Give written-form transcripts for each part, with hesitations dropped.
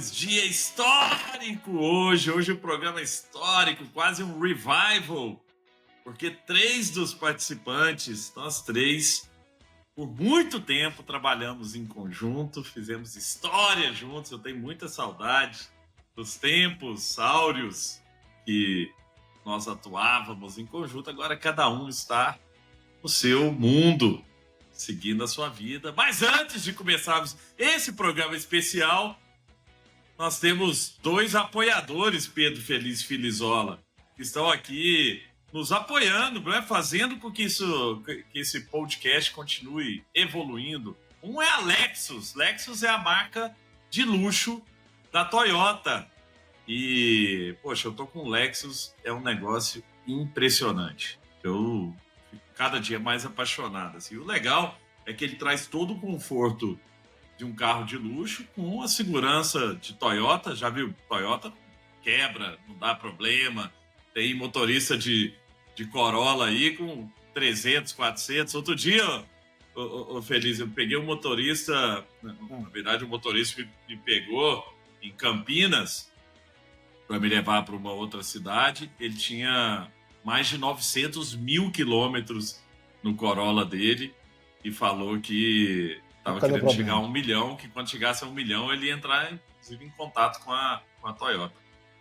senhores, dia histórico hoje. Hoje o programa é histórico, quase um revival, porque 3 dos participantes, nós 3, por muito tempo trabalhamos em conjunto, fizemos história juntos. Eu tenho muita saudade dos tempos áureos que nós atuávamos em conjunto. Agora cada um está no seu mundo, seguindo a sua vida. Mas antes de começarmos esse programa especial, nós temos 2 apoiadores, Pedro Feliz e Filizola, que estão aqui nos apoiando, né? Fazendo com que esse podcast continue evoluindo. Um é a Lexus. Lexus é a marca de luxo da Toyota. E, poxa, eu tô com o Lexus, é um negócio impressionante. Eu fico cada dia mais apaixonado. Assim. O legal é que ele traz todo o conforto de um carro de luxo com a segurança de Toyota. Já viu? Toyota quebra, não dá problema. Tem motorista de Corolla aí com 300, 400. Outro dia, Feliz, eu peguei um motorista, na verdade o motorista me pegou em Campinas para me levar para uma outra cidade. Ele tinha mais de 900 mil quilômetros no Corolla dele e falou que estava querendo chegar a 1 milhão, que quando chegasse a 1 milhão ele ia entrar, inclusive, em contato com a Toyota.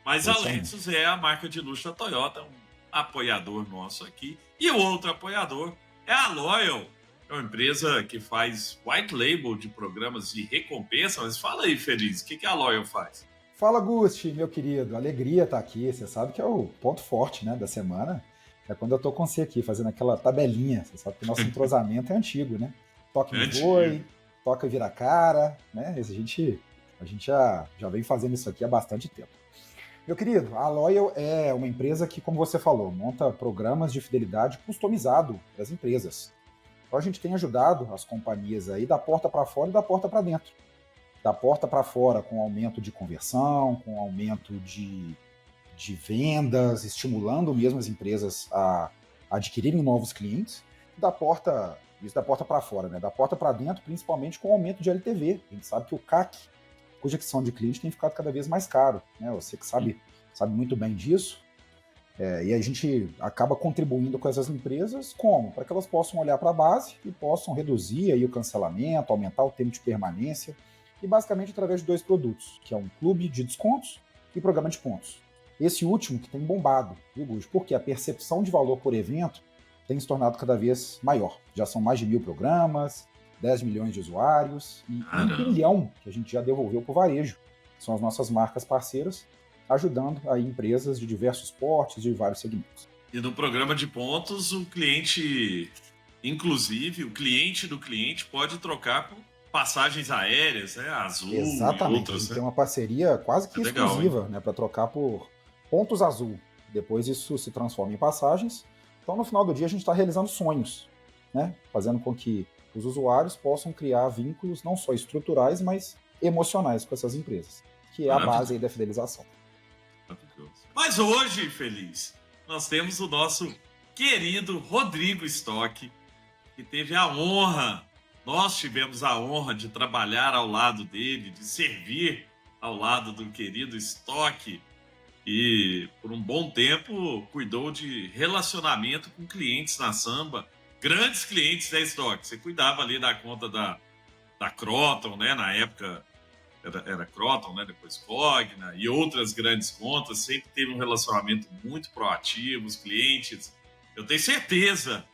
Mas a Lexus é a marca de luxo da Toyota, um apoiador nosso aqui. E o outro apoiador é a Loyal, é uma empresa que faz white label de programas de recompensa. Mas fala aí, Feliz, o que a Loyal faz? Fala, Gusti, meu querido. Alegria estar aqui. Você sabe que é o ponto forte, né, da semana. É quando eu tô com você aqui, fazendo aquela tabelinha. Você sabe que o nosso entrosamento é antigo, né? Toca e voe, toca e vira cara, né? A gente já vem fazendo isso aqui há bastante tempo. Meu querido, a Loyal é uma empresa que, como você falou, monta programas de fidelidade customizado para as empresas. Então a gente tem ajudado as companhias aí da porta para fora e da porta para dentro. Da porta para fora com aumento de conversão, com aumento de vendas, estimulando mesmo as empresas a adquirirem novos clientes. Isso da porta para fora, né? Da porta para dentro, principalmente com o aumento de LTV. A gente sabe que o CAC, cuja aquisição de cliente, tem ficado cada vez mais caro, né? Você que sabe muito bem disso. E a gente acaba contribuindo com essas empresas como? Para que elas possam olhar para a base e possam reduzir aí o cancelamento, aumentar o tempo de permanência, e basicamente através de 2 produtos, que é um clube de descontos e programa de pontos. Esse último que tem bombado, viu, Gus? Porque a percepção de valor por evento tem se tornado cada vez maior. Já são mais de 1.000 programas, 10 milhões de usuários e 1 bilhão que a gente já devolveu para o varejo. São as nossas marcas parceiras, ajudando aí empresas de diversos portes, de vários segmentos. E no programa de pontos, o cliente, inclusive, o cliente do cliente pode trocar por passagens aéreas, né? Azul. Exatamente, e outras, a gente né? tem uma parceria quase que exclusiva, legal, né, para trocar por pontos azul. Depois isso se transforma em passagens. Então, no final do dia, a gente está realizando sonhos, né? Fazendo com que os usuários possam criar vínculos não só estruturais, mas emocionais com essas empresas, que é a base aí da fidelização. Mas hoje, Feliz, nós temos o nosso querido Rodrigo Stock, que teve a honra, nós tivemos a honra de trabalhar ao lado dele, de servir ao lado do querido Stock, e por um bom tempo cuidou de relacionamento com clientes na Samba, grandes clientes da Stock. Você cuidava ali da conta da Croton, né? Na época era Croton, né? Depois Cogna e outras grandes contas. Sempre teve um relacionamento muito proativo, os clientes. Eu tenho certeza,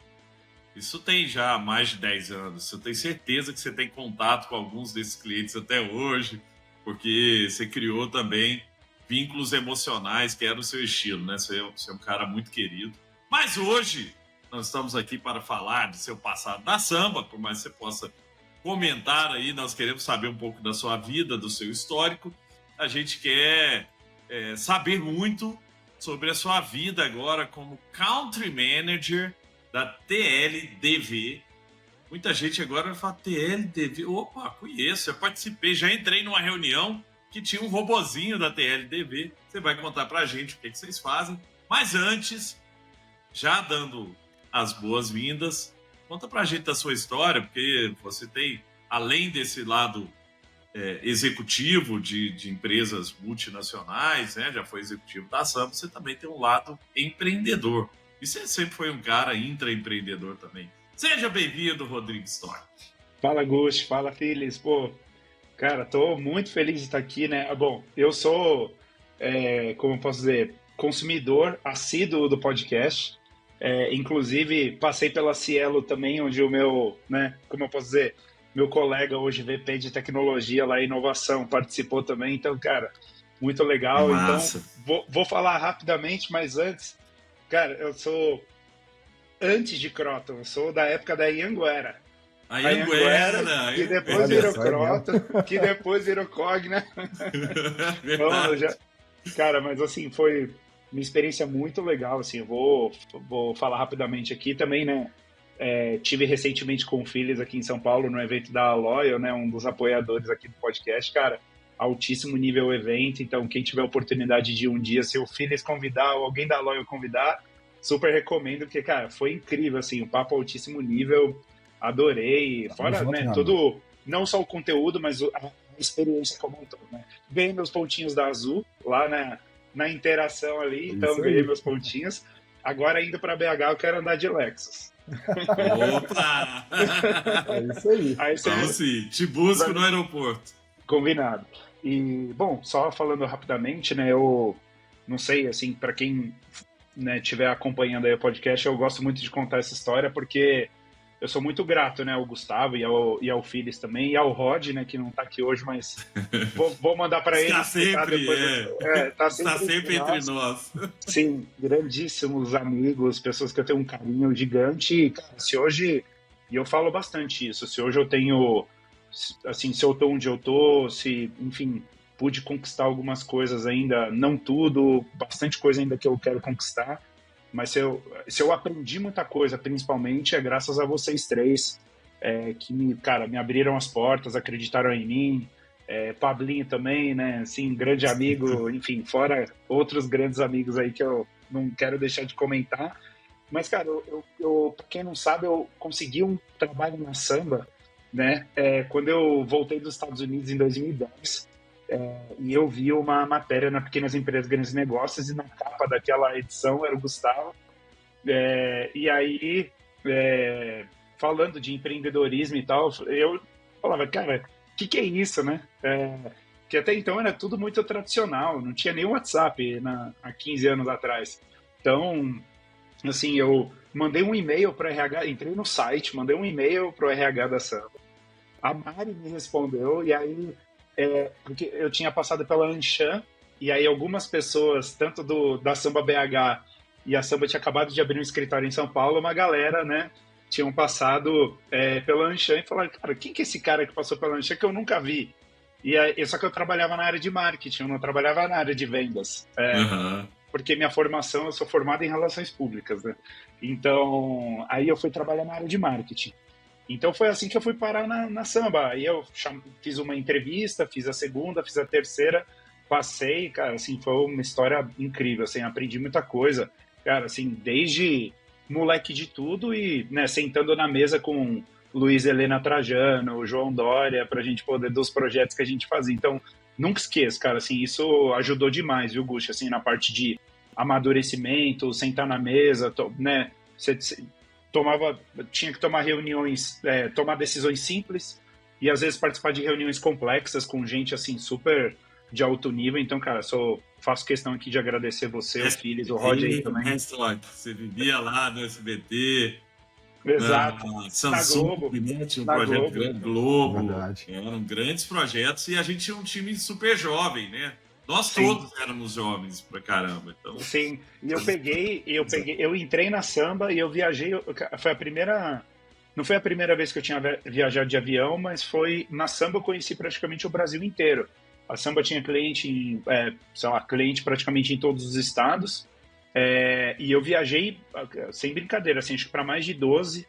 isso tem já mais de 10 anos, eu tenho certeza que você tem contato com alguns desses clientes até hoje, porque você criou também vínculos emocionais, que era o seu estilo, né? Você é um cara muito querido. Mas hoje nós estamos aqui para falar do seu passado na Samba, por mais que você possa comentar aí, nós queremos saber um pouco da sua vida, do seu histórico. A gente quer saber muito sobre a sua vida agora como Country Manager da TLDV. Muita gente agora vai falar, TLDV, opa, conheço, eu participei, já entrei numa reunião que tinha um robozinho da TLDV. Você vai contar pra gente o que vocês fazem. Mas antes, já dando as boas-vindas, conta pra gente da sua história, porque você tem, além desse lado executivo de empresas multinacionais, né? Já foi executivo da Samba, você também tem um lado empreendedor. E você sempre foi um cara intraempreendedor também. Seja bem-vindo, Rodrigo Stork. Fala, Gush, fala, Phyllis. Pô, cara, tô muito feliz de estar aqui, né? Bom, eu sou, como eu posso dizer, consumidor assíduo do podcast. Inclusive, passei pela Cielo também, onde o meu, né, como eu posso dizer, meu colega hoje, VP de tecnologia lá, inovação, participou também. Então, cara, muito legal. Massa. Então, vou falar rapidamente, mas antes, cara, eu sou antes de Croton, eu sou da época da Ianguera. A Ianguera, que depois virou Croton, que depois virou Cogna. Então, cara, mas assim, foi uma experiência muito legal, assim, eu vou falar rapidamente aqui também, né? Tive recentemente com o Phyllis aqui em São Paulo, no evento da Loyal, né? Um dos apoiadores aqui do podcast, cara, altíssimo nível evento, então quem tiver oportunidade de um dia, se o Phyllis convidar ou alguém da Loyal convidar, super recomendo, porque, cara, foi incrível, assim, o papo altíssimo nível, adorei, fora, né, tudo, não só o conteúdo, mas a experiência como um todo, né? Ganhei meus pontinhos da Azul, lá na interação ali, então ganhei meus pontinhos. Agora, indo para BH, eu quero andar de Lexus. Opa! É isso aí. Então, sim, te busco no aeroporto. Combinado. E, bom, só falando rapidamente, né, eu não sei, assim, para quem estiver acompanhando aí o podcast, eu gosto muito de contar essa história, porque eu sou muito grato, né, ao Gustavo e ao Phyllis também, e ao Rod, né, que não tá aqui hoje, mas vou mandar para ele. Está sempre, tá sempre entre nós. Sim, grandíssimos amigos, pessoas que eu tenho um carinho gigante. E, cara, se hoje, e eu falo bastante isso, se hoje eu tenho, assim, se eu tô onde eu tô, se, enfim, pude conquistar algumas coisas ainda, não tudo, bastante coisa ainda que eu quero conquistar, mas se eu aprendi muita coisa, principalmente, é graças a vocês três, que me abriram as portas, acreditaram em mim, Pablinho também, né, assim, grande amigo, enfim, fora outros grandes amigos aí que eu não quero deixar de comentar, mas, cara, eu pra quem não sabe, eu consegui um trabalho na Samba, né, quando eu voltei dos Estados Unidos em 2010, e eu vi uma matéria na Pequenas Empresas, Grandes Negócios, e na capa daquela edição era o Gustavo. E aí, falando de empreendedorismo e tal, eu falava, cara, o que é isso, né? Que até então era tudo muito tradicional, não tinha nem WhatsApp há 15 anos atrás. Então, assim, eu mandei um e-mail para o RH, entrei no site, mandei um e-mail para o RH da Samba. A Mari me respondeu, e aí porque eu tinha passado pela Anshan, e aí algumas pessoas, tanto da Samba BH, e a Samba tinha acabado de abrir um escritório em São Paulo, uma galera, né, tinham passado pela Anshan e falaram, cara, quem que é esse cara que passou pela Anshan que eu nunca vi? E aí, só que eu trabalhava na área de marketing, eu não trabalhava na área de vendas. Porque minha formação, eu sou formado em relações públicas, né? Então, aí eu fui trabalhar na área de marketing. Então foi assim que eu fui parar na Samba. Aí eu fiz uma entrevista, fiz a segunda, fiz a terceira, passei, cara, assim, foi uma história incrível, assim, aprendi muita coisa. Cara, assim, desde moleque de tudo e, né, sentando na mesa com Luiz Helena Trajano, João Dória, pra gente poder, dos projetos que a gente fazia. Então, nunca esqueço, cara, assim, isso ajudou demais, viu, Guxa, assim, na parte de amadurecimento, sentar na mesa, né, tinha que tomar reuniões, tomar decisões simples e às vezes participar de reuniões complexas com gente assim super de alto nível. Então, cara, faço questão aqui de agradecer você, o Phyllis, o Rod aí também. Você vivia lá no SBT. Exato. Samsung, tinha um projeto grande, Globo. Eram grandes projetos e a gente tinha um time super jovem, né? Nós todos éramos jovens pra caramba. Então... Sim, e eu entrei na Samba e eu viajei, não foi a primeira vez que eu tinha viajado de avião, mas foi na Samba eu conheci praticamente o Brasil inteiro. A Samba tinha cliente praticamente em todos os estados, e eu viajei, sem brincadeira, assim, acho que para mais de 12,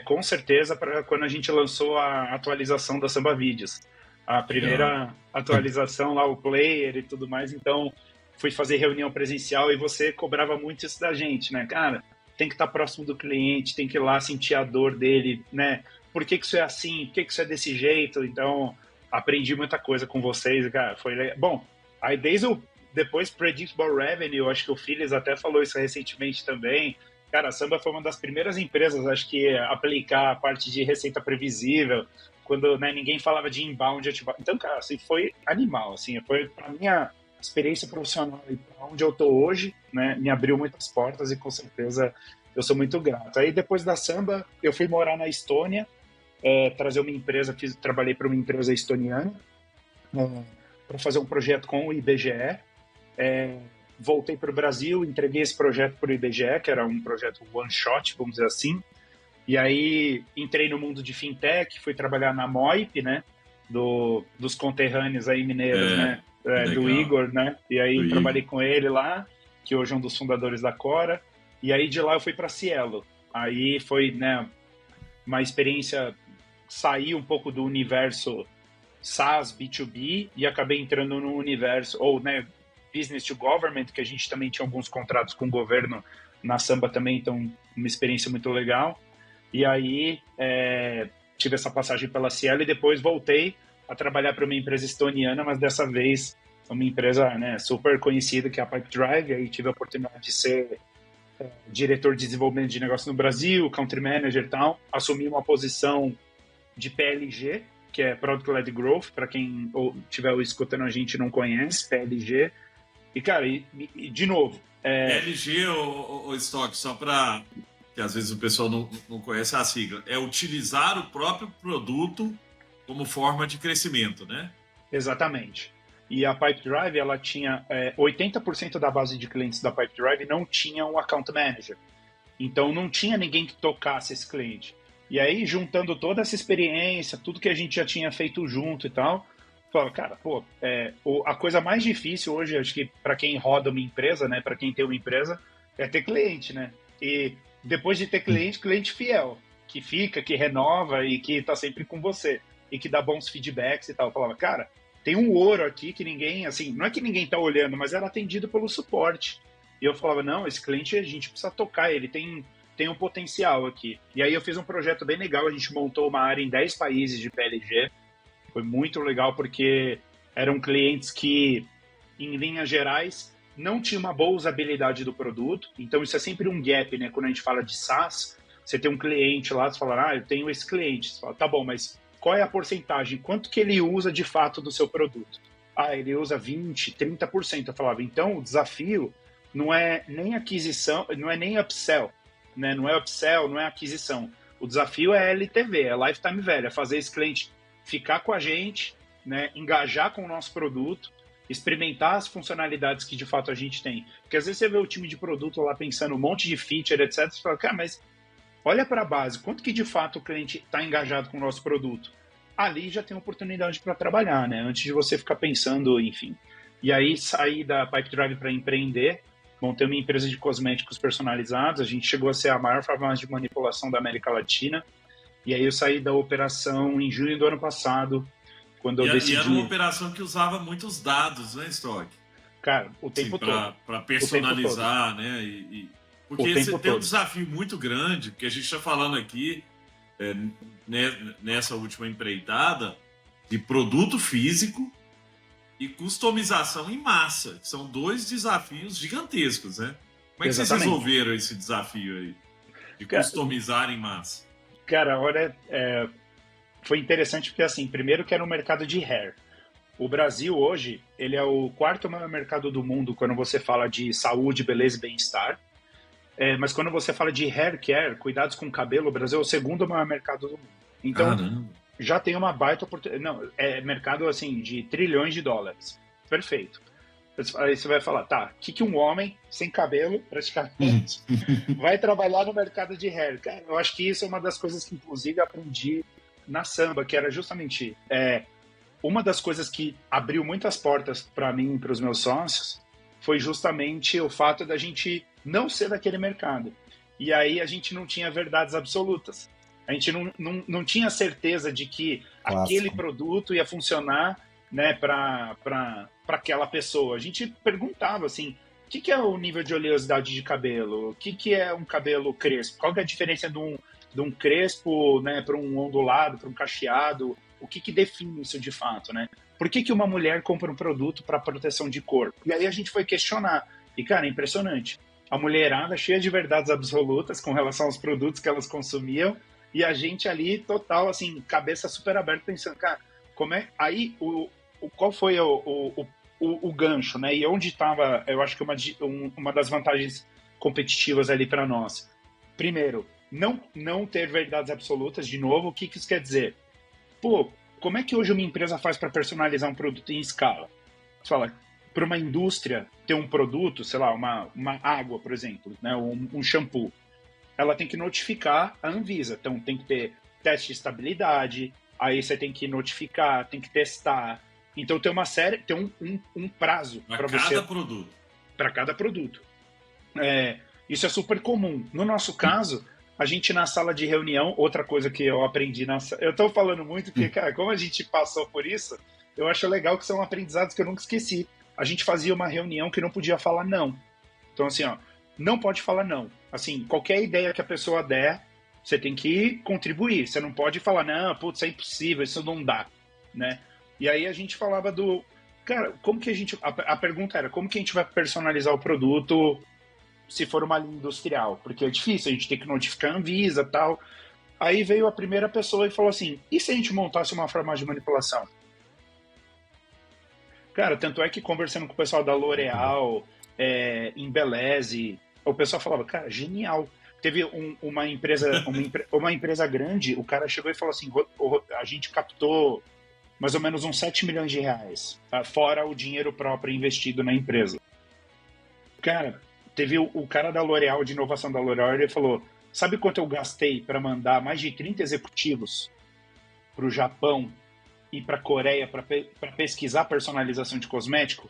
com certeza, para quando a gente lançou a atualização da Samba Vídeos. A primeira atualização lá, o player e tudo mais, então fui fazer reunião presencial e você cobrava muito isso da gente, né? Cara, tem que estar próximo do cliente, tem que ir lá sentir a dor dele, né? Por que isso é assim? Por que isso é desse jeito? Então, aprendi muita coisa com vocês, cara, bom, aí depois Predictable Revenue, eu acho que o Phillips até falou isso recentemente também. Cara, a Samba foi uma das primeiras empresas, acho que, a aplicar a parte de receita previsível, quando, né, ninguém falava de inbound. Então, cara, assim, foi animal, assim, foi pra minha experiência profissional e pra onde eu tô hoje, né, me abriu muitas portas e com certeza eu sou muito grato. Aí depois da Samba, eu fui morar na Estônia, trazer uma empresa, trabalhei para uma empresa estoniana, para fazer um projeto com o IBGE. Voltei para o Brasil, entreguei esse projeto para o IBGE, que era um projeto one shot, vamos dizer assim. E aí entrei no mundo de fintech, fui trabalhar na Moip, né, dos conterrâneos aí mineiros, né, do Igor, né. E aí trabalhei com ele lá, que hoje é um dos fundadores da Cora. E aí de lá eu fui para Cielo. Aí foi, né, uma experiência, sair um pouco do universo SaaS, B2B, e acabei entrando no universo, ou, né, business to government, que a gente também tinha alguns contratos com o governo na Samba também, então uma experiência muito legal. E aí tive essa passagem pela Cielo e depois voltei a trabalhar para uma empresa estoniana, mas dessa vez uma empresa, né, super conhecida, que é a Pipedrive. Aí tive a oportunidade de ser diretor de desenvolvimento de negócio no Brasil, country manager e tal. Assumi uma posição de PLG, que é Product Led Growth, para quem estiver escutando a gente e não conhece, PLG. E, cara, de novo... PLG, ou Stock, só para... que às vezes o pessoal não conhece a sigla, é utilizar o próprio produto como forma de crescimento, né? Exatamente. E a Pipedrive, ela tinha 80% da base de clientes da Pipedrive não tinha um account manager. Então não tinha ninguém que tocasse esse cliente. E aí, juntando toda essa experiência, tudo que a gente já tinha feito junto e tal, fala, cara, pô, a coisa mais difícil hoje, acho que para quem roda uma empresa, né, para quem tem uma empresa, é ter cliente, né? E depois de ter cliente fiel, que fica, que renova e que tá sempre com você e que dá bons feedbacks e tal. Eu falava, cara, tem um ouro aqui que ninguém, assim, não é que ninguém tá olhando, mas era atendido pelo suporte. E eu falava, não, esse cliente a gente precisa tocar, ele tem um potencial aqui. E aí eu fiz um projeto bem legal, a gente montou uma área em 10 países de PLG. Foi muito legal porque eram clientes que, em linhas gerais, não tinham uma boa usabilidade do produto. Então isso é sempre um gap, né? Quando a gente fala de SaaS, você tem um cliente lá, você fala, eu tenho esse cliente. Você fala, tá bom, mas qual é a porcentagem? Quanto que ele usa de fato do seu produto? Ele usa 20%, 30%. Eu falava, então o desafio não é nem aquisição, não é nem upsell, né? Não é upsell, não é aquisição. O desafio é LTV, é lifetime value, é fazer esse cliente ficar com a gente, né? Engajar com o nosso produto, experimentar as funcionalidades que de fato a gente tem. Porque às vezes você vê o time de produto lá pensando um monte de feature, etc. Você fala, cara, mas olha para a base, quanto que de fato o cliente está engajado com o nosso produto? Ali já tem oportunidade para trabalhar, né? Antes de você ficar pensando, enfim. E aí saí da Pipedrive para empreender, montei uma empresa de cosméticos personalizados. A gente chegou a ser a maior farmácia de manipulação da América Latina. E aí eu saí da operação em junho do ano passado, quando eu decidi... E era uma operação que usava muitos dados, né, Stock? Cara, o tempo todo. Para personalizar, né? Porque você tem um desafio muito grande, porque a gente está falando aqui, nessa última empreitada, de produto físico e customização em massa, que são dois desafios gigantescos, né? Como é que vocês resolveram esse desafio aí, de customizar em massa? Cara, olha, foi interessante porque, assim, primeiro que era um mercado de hair. O Brasil hoje, ele é o quarto maior mercado do mundo quando você fala de saúde, beleza e bem-estar. Mas quando você fala de hair care, cuidados com o cabelo, o Brasil é o segundo maior mercado do mundo. Então, já tem uma baita oportunidade. Não, é mercado, assim, de trilhões de dólares. Perfeito. Aí você vai falar, tá, o que um homem sem cabelo, praticamente, vai trabalhar no mercado de hair? Cara, eu acho que isso é uma das coisas que, inclusive, aprendi na Samba, que era justamente uma das coisas que abriu muitas portas para mim e para os meus sócios foi justamente o fato da gente não ser daquele mercado. E aí a gente não tinha verdades absolutas. A gente não tinha certeza de que aquele produto ia funcionar, né, para aquela pessoa. A gente perguntava assim, o que é o nível de oleosidade de cabelo? O que é um cabelo crespo? Qual que é a diferença de um crespo, né, para um ondulado, para um cacheado? o que que define isso de fato, né? Por que que uma mulher compra um produto para proteção de cor? E aí a gente foi questionar. E, cara, é impressionante. A mulherada cheia de verdades absolutas com relação aos produtos que elas consumiam, e a gente ali, total, assim, cabeça super aberta, pensando, cara, como é... Aí, qual foi o gancho, né? E onde estava, eu acho que uma das vantagens competitivas ali para nós. Primeiro, não ter verdades absolutas, de novo, o que isso quer dizer? Pô, como é que hoje uma empresa faz para personalizar um produto em escala? Você fala, para uma indústria ter um produto, sei lá, uma água, por exemplo, né, um shampoo, ela tem que notificar a Anvisa. Então, tem que ter teste de estabilidade, aí você tem que notificar, tem que testar. Então, tem uma série, tem um prazo para você... Para cada produto. Isso é super comum. No nosso caso, a gente na sala de reunião, outra coisa que eu aprendi eu estou falando muito porque, cara, como a gente passou por isso, eu acho legal que são aprendizados que eu nunca esqueci. A gente fazia uma reunião que não podia falar não. Então, assim, ó, não pode falar não. Assim, qualquer ideia que a pessoa der, você tem que contribuir. Você não pode falar, não, putz, é impossível, isso não dá, né? E aí a gente falava cara, como que a gente... A pergunta era, como que a gente vai personalizar o produto se for uma linha industrial? Porque é difícil, a gente tem que notificar a Anvisa e tal. Aí veio a primeira pessoa e falou assim, e se a gente montasse uma farmácia de manipulação? Cara, tanto é que conversando com o pessoal da L'Oréal, Embeleze, o pessoal falava, cara, genial. Teve uma empresa grande, o cara chegou e falou assim, a gente captou mais ou menos uns 7 milhões de reais, fora o dinheiro próprio investido na empresa. Cara, teve o cara da L'Oréal, de inovação da L'Oréal, ele falou, sabe quanto eu gastei para mandar mais de 30 executivos para o Japão e para a Coreia para pesquisar personalização de cosmético?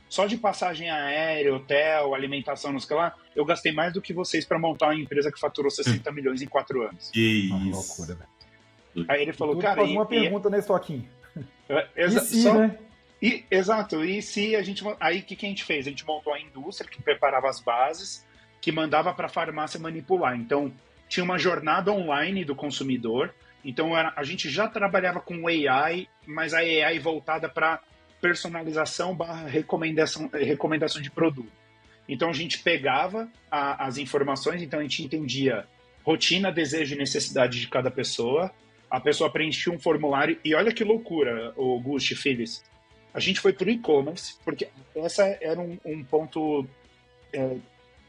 Só de passagem aérea, hotel, alimentação, não sei lá, eu gastei mais do que vocês para montar uma empresa que faturou 60 milhões em 4 anos. Que Uma isso. loucura, velho. Aí ele falou, cara... Faz uma pergunta, né, Stoquinho? E se, né? Exato. E se a gente... Aí o que a gente fez? A gente montou a indústria que preparava as bases, que mandava para a farmácia manipular. Então, tinha uma jornada online do consumidor. Então, a gente já trabalhava com AI, mas a AI voltada para personalização / recomendação de produto. Então, a gente pegava as informações, então a gente entendia rotina, desejo e necessidade de cada pessoa. A pessoa preenchia um formulário e olha que loucura, o Gusti, Phyllis. A gente foi para o e-commerce, porque essa era um ponto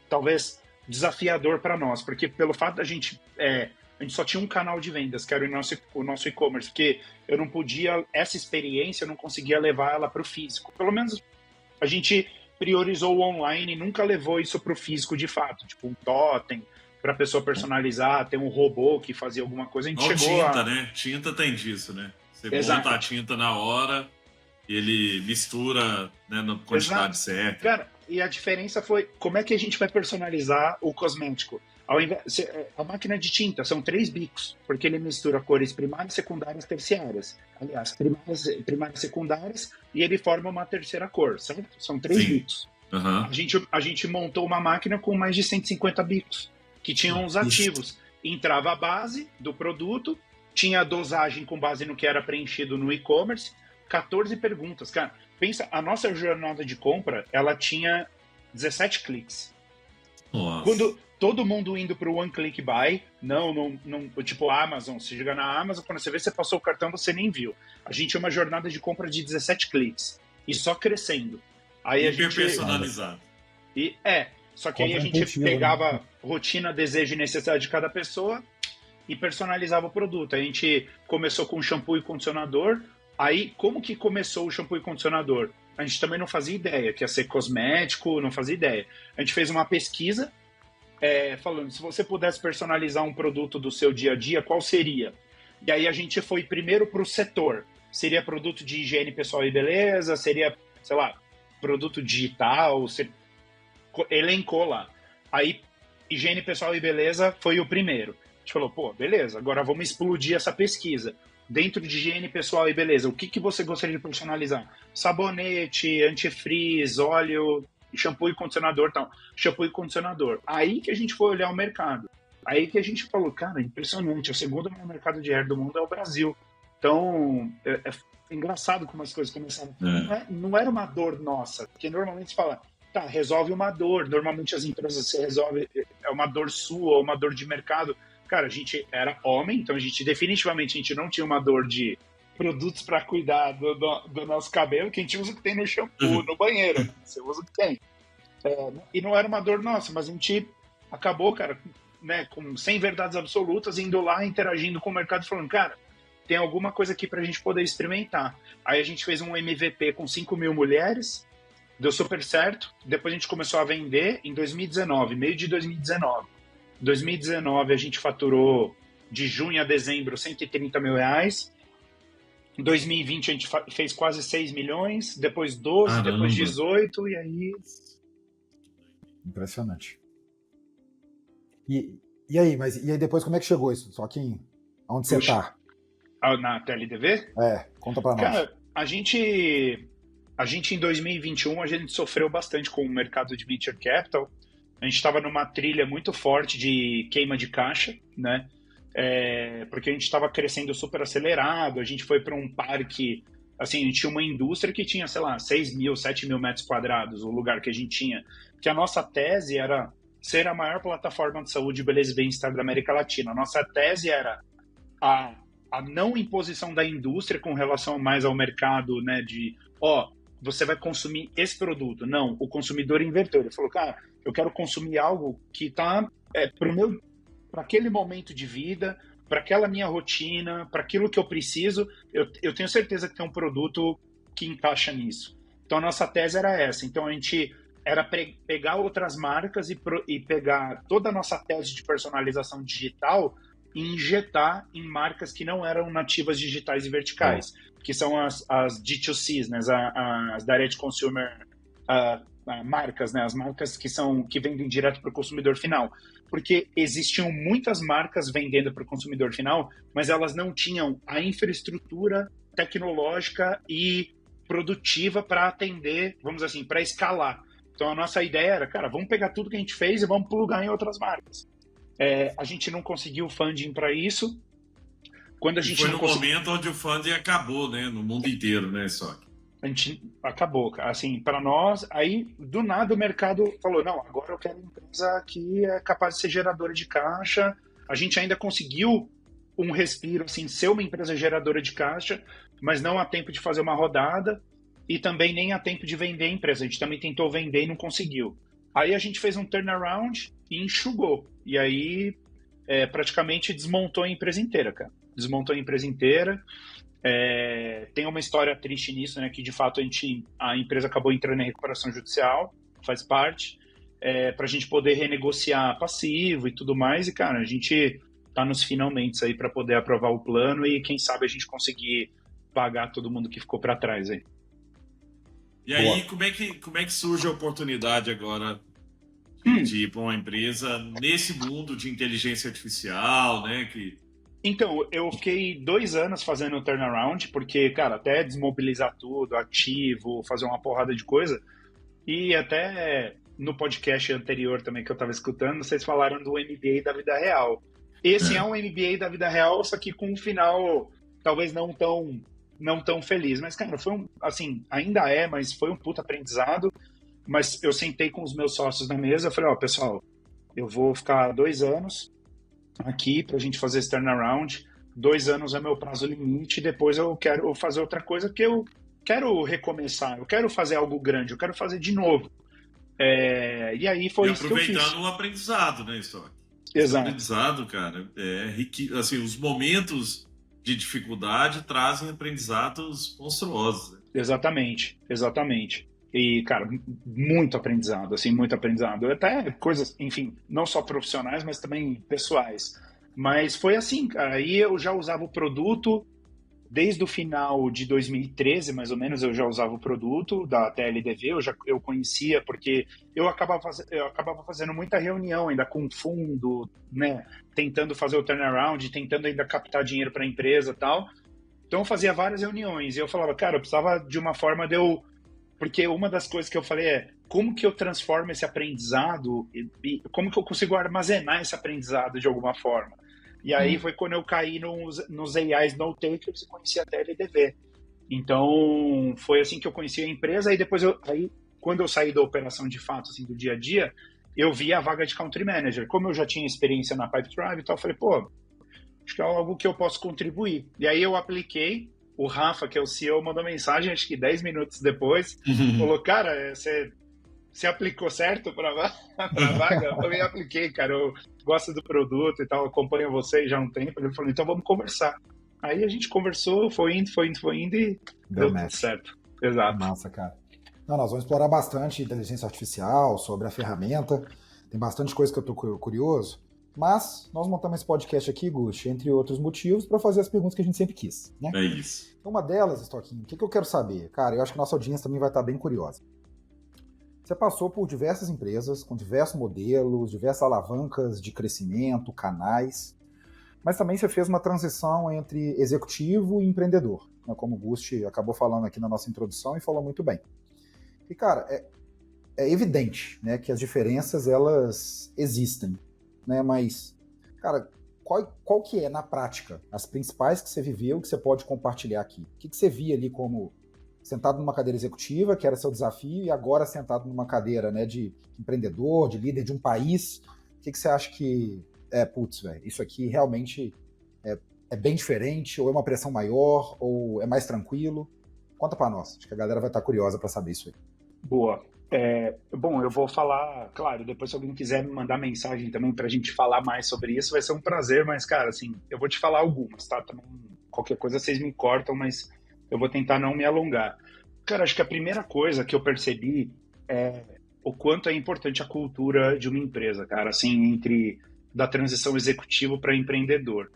talvez desafiador para nós, porque pelo fato da gente... a gente só tinha um canal de vendas, que era o nosso e-commerce, porque eu não podia, essa experiência, eu não conseguia levar ela para o físico. Pelo menos a gente priorizou o online e nunca levou isso para o físico de fato, tipo um totem, para a pessoa personalizar, ter um robô que fazia alguma coisa. A gente chegou tinta, né? Tinta tem disso, né? Você monta a tinta na hora, ele mistura, né, na quantidade certa. Cara, e a diferença foi como é que a gente vai personalizar o cosmético. A máquina de tinta são 3 bicos, porque ele mistura cores primárias, secundárias, terciárias. Aliás, primárias, secundárias, e ele forma uma terceira cor, certo? São 3 bicos. Uhum. A gente montou uma máquina com mais de 150 bicos, que tinham os ativos. Entrava a base do produto, tinha a dosagem com base no que era preenchido no e-commerce, 14 perguntas. Cara, pensa, a nossa jornada de compra, ela tinha 17 cliques. Nossa. Quando todo mundo indo para o One Click Buy, não, tipo a Amazon, você chega na Amazon, quando você vê, você passou o cartão, você nem viu. A gente tinha uma jornada de compra de 17 cliques, e só crescendo. Aí a gente personalizado. Só que aí a gente pegava rotina, desejo e necessidade de cada pessoa e personalizava o produto. A gente começou com shampoo e condicionador. Aí, como que começou o shampoo e condicionador? A gente também não fazia ideia que ia ser cosmético, não fazia ideia. A gente fez uma pesquisa falando, se você pudesse personalizar um produto do seu dia a dia, qual seria? E aí a gente foi primeiro para o setor. Seria produto de higiene pessoal e beleza? Seria, sei lá, produto digital? Elencou lá. Aí, higiene pessoal e beleza foi o primeiro. A gente falou, pô, beleza, agora vamos explodir essa pesquisa. Dentro de higiene pessoal e beleza, o que você gostaria de personalizar? Sabonete, antifreeze, óleo, shampoo e condicionador, tal. Shampoo e condicionador. Aí que a gente foi olhar o mercado. Aí que a gente falou, cara, impressionante, o segundo maior mercado de hair do mundo é o Brasil. Então, é engraçado como as coisas começaram. Não era uma dor nossa, porque normalmente se fala, tá, resolve uma dor. Normalmente as empresas se resolve, é uma dor sua ou uma dor de mercado. Cara, a gente era homem, então definitivamente a gente não tinha uma dor de produtos para cuidar do nosso cabelo, que a gente usa o que tem no shampoo, no banheiro, você usa o que tem. E não era uma dor nossa, mas a gente acabou, cara, né, sem verdades absolutas, indo lá, interagindo com o mercado, falando, cara, tem alguma coisa aqui pra gente poder experimentar. Aí a gente fez um MVP com 5.000 mulheres, deu super certo, depois a gente começou a vender em 2019, meio de 2019. Em 2019 a gente faturou de junho a dezembro 130 mil reais. Em 2020 a gente fez quase 6 milhões, depois 12, Caramba. depois 18, e aí... Impressionante. E aí, e aí depois como é que chegou isso? Só que onde você tá? Na TLDV? Conta pra nós. Cara, a gente em 2021, a gente sofreu bastante com o mercado de venture capital. A gente estava numa trilha muito forte de queima de caixa, né? Porque a gente estava crescendo super acelerado, a gente foi para um parque, assim, a gente tinha uma indústria que tinha, sei lá, 6.000, 7.000 metros quadrados, o lugar que a gente tinha. Que a nossa tese era ser a maior plataforma de saúde, beleza e bem-estar da América Latina. A nossa tese era a não imposição da indústria com relação mais ao mercado, né, de, você vai consumir esse produto. Não, o consumidor inverteu. Ele falou, cara, eu quero consumir algo que está para aquele momento de vida, para aquela minha rotina, para aquilo que eu preciso, eu tenho certeza que tem um produto que encaixa nisso. Então, a nossa tese era essa. Então, a gente era pegar outras marcas e pegar toda a nossa tese de personalização digital e injetar em marcas que não eram nativas digitais e verticais, que são as D2Cs, né, as Direct Consumer marcas, né, as marcas que vendem direto para o consumidor final. Porque existiam muitas marcas vendendo para o consumidor final, mas elas não tinham a infraestrutura tecnológica e produtiva para atender, vamos dizer assim, para escalar. Então a nossa ideia era, cara, vamos pegar tudo que a gente fez e vamos plugar em outras marcas. A gente não conseguiu funding para isso. Quando a gente foi no momento onde o funding acabou, né, no mundo inteiro, né, só que a gente acabou, assim, para nós, aí do nada o mercado falou, não, agora eu quero uma empresa que é capaz de ser geradora de caixa. A gente ainda conseguiu um respiro, assim, ser uma empresa geradora de caixa, mas não há tempo de fazer uma rodada e também nem há tempo de vender a empresa. A gente também tentou vender e não conseguiu. Aí a gente fez um turnaround e enxugou. E aí praticamente desmontou a empresa inteira, cara. Desmontou a empresa inteira. Tem uma história triste nisso, né? Que de fato a empresa acabou entrando em recuperação judicial, faz parte, para a gente poder renegociar passivo e tudo mais. E, cara, a gente tá nos finalmente aí para poder aprovar o plano e quem sabe a gente conseguir pagar todo mundo que ficou para trás aí. E aí, como é que surge a oportunidade agora de ir para uma empresa nesse mundo de inteligência artificial, né? Então, eu fiquei 2 anos fazendo o turnaround, porque, cara, até desmobilizar tudo, ativo, fazer uma porrada de coisa. E até no podcast anterior também que eu estava escutando, vocês falaram do MBA da vida real. Esse é um MBA da vida real, só que com um final talvez não tão feliz. Mas, cara, foi assim, ainda mas foi um puta aprendizado. Mas eu sentei com os meus sócios na mesa, eu falei, pessoal, eu vou ficar 2 anos aqui pra gente fazer esse turnaround. 2 anos é meu prazo limite, depois eu quero fazer outra coisa, porque eu quero recomeçar, eu quero fazer algo grande, eu quero fazer de novo. E aí foi isso que eu fiz. Aproveitando o aprendizado, né, Stock? Exato. O aprendizado, cara, assim, os momentos de dificuldade trazem aprendizados monstruosos. Né? Exatamente. E, cara, muito aprendizado, assim, muito aprendizado. Até coisas, enfim, não só profissionais, mas também pessoais. Mas foi assim, cara. Aí eu já usava o produto desde o final de 2013, mais ou menos, eu já usava o produto da TLDV, eu conhecia, porque eu acabava fazendo muita reunião ainda com fundo, né? Tentando fazer o turnaround, tentando ainda captar dinheiro para a empresa e tal. Então eu fazia várias reuniões e eu falava, cara, eu precisava de uma forma de eu... Porque uma das coisas que eu falei como que eu transformo esse aprendizado e como que eu consigo armazenar esse aprendizado de alguma forma? E aí foi quando eu caí nos AIs no-takers e conheci até a LDV. Então, foi assim que eu conheci a empresa. E depois, quando eu saí da operação de fato, assim, do dia a dia, eu vi a vaga de Country Manager. Como eu já tinha experiência na Pipedrive e tal, eu falei, pô, acho que é algo que eu posso contribuir. E aí eu apliquei. O Rafa, que é o CEO, mandou mensagem, acho que 10 minutos depois, falou, cara, você aplicou certo para a vaga? Eu falei, apliquei, cara, eu gosto do produto e tal, acompanho vocês já há um tempo. Ele falou, então vamos conversar. Aí a gente conversou, foi indo e deu tudo certo. Exato. Massa, cara. Não, nós vamos explorar bastante inteligência artificial, sobre a ferramenta. Tem bastante coisa que eu tô curioso. Mas nós montamos esse podcast aqui, Gusti, entre outros motivos, para fazer as perguntas que a gente sempre quis, né? É isso. Uma delas, Stockinho, o que eu quero saber? Cara, eu acho que nossa audiência também vai estar bem curiosa. Você passou por diversas empresas, com diversos modelos, diversas alavancas de crescimento, canais, mas também você fez uma transição entre executivo e empreendedor, né? Como o Gusti acabou falando aqui na nossa introdução e falou muito bem. E, cara, é evidente, né, que as diferenças, elas existem, né? Mas, cara, qual que é, na prática, as principais que você viveu, que você pode compartilhar aqui? O que você via ali como sentado numa cadeira executiva, que era seu desafio, e agora sentado numa cadeira, né, de empreendedor, de líder de um país? O que você acha que, putz, velho, isso aqui realmente é bem diferente, ou é uma pressão maior, ou é mais tranquilo? Conta pra nós, acho que a galera vai estar curiosa para saber isso aí. Boa. Bom, eu vou falar, claro, depois se alguém quiser me mandar mensagem também pra gente falar mais sobre isso, vai ser um prazer, mas, cara, assim, eu vou te falar algumas, tá? Também, qualquer coisa vocês me cortam, mas eu vou tentar não me alongar. Cara, acho que a primeira coisa que eu percebi é o quanto é importante a cultura de uma empresa, cara, assim, da transição executivo para empreendedor.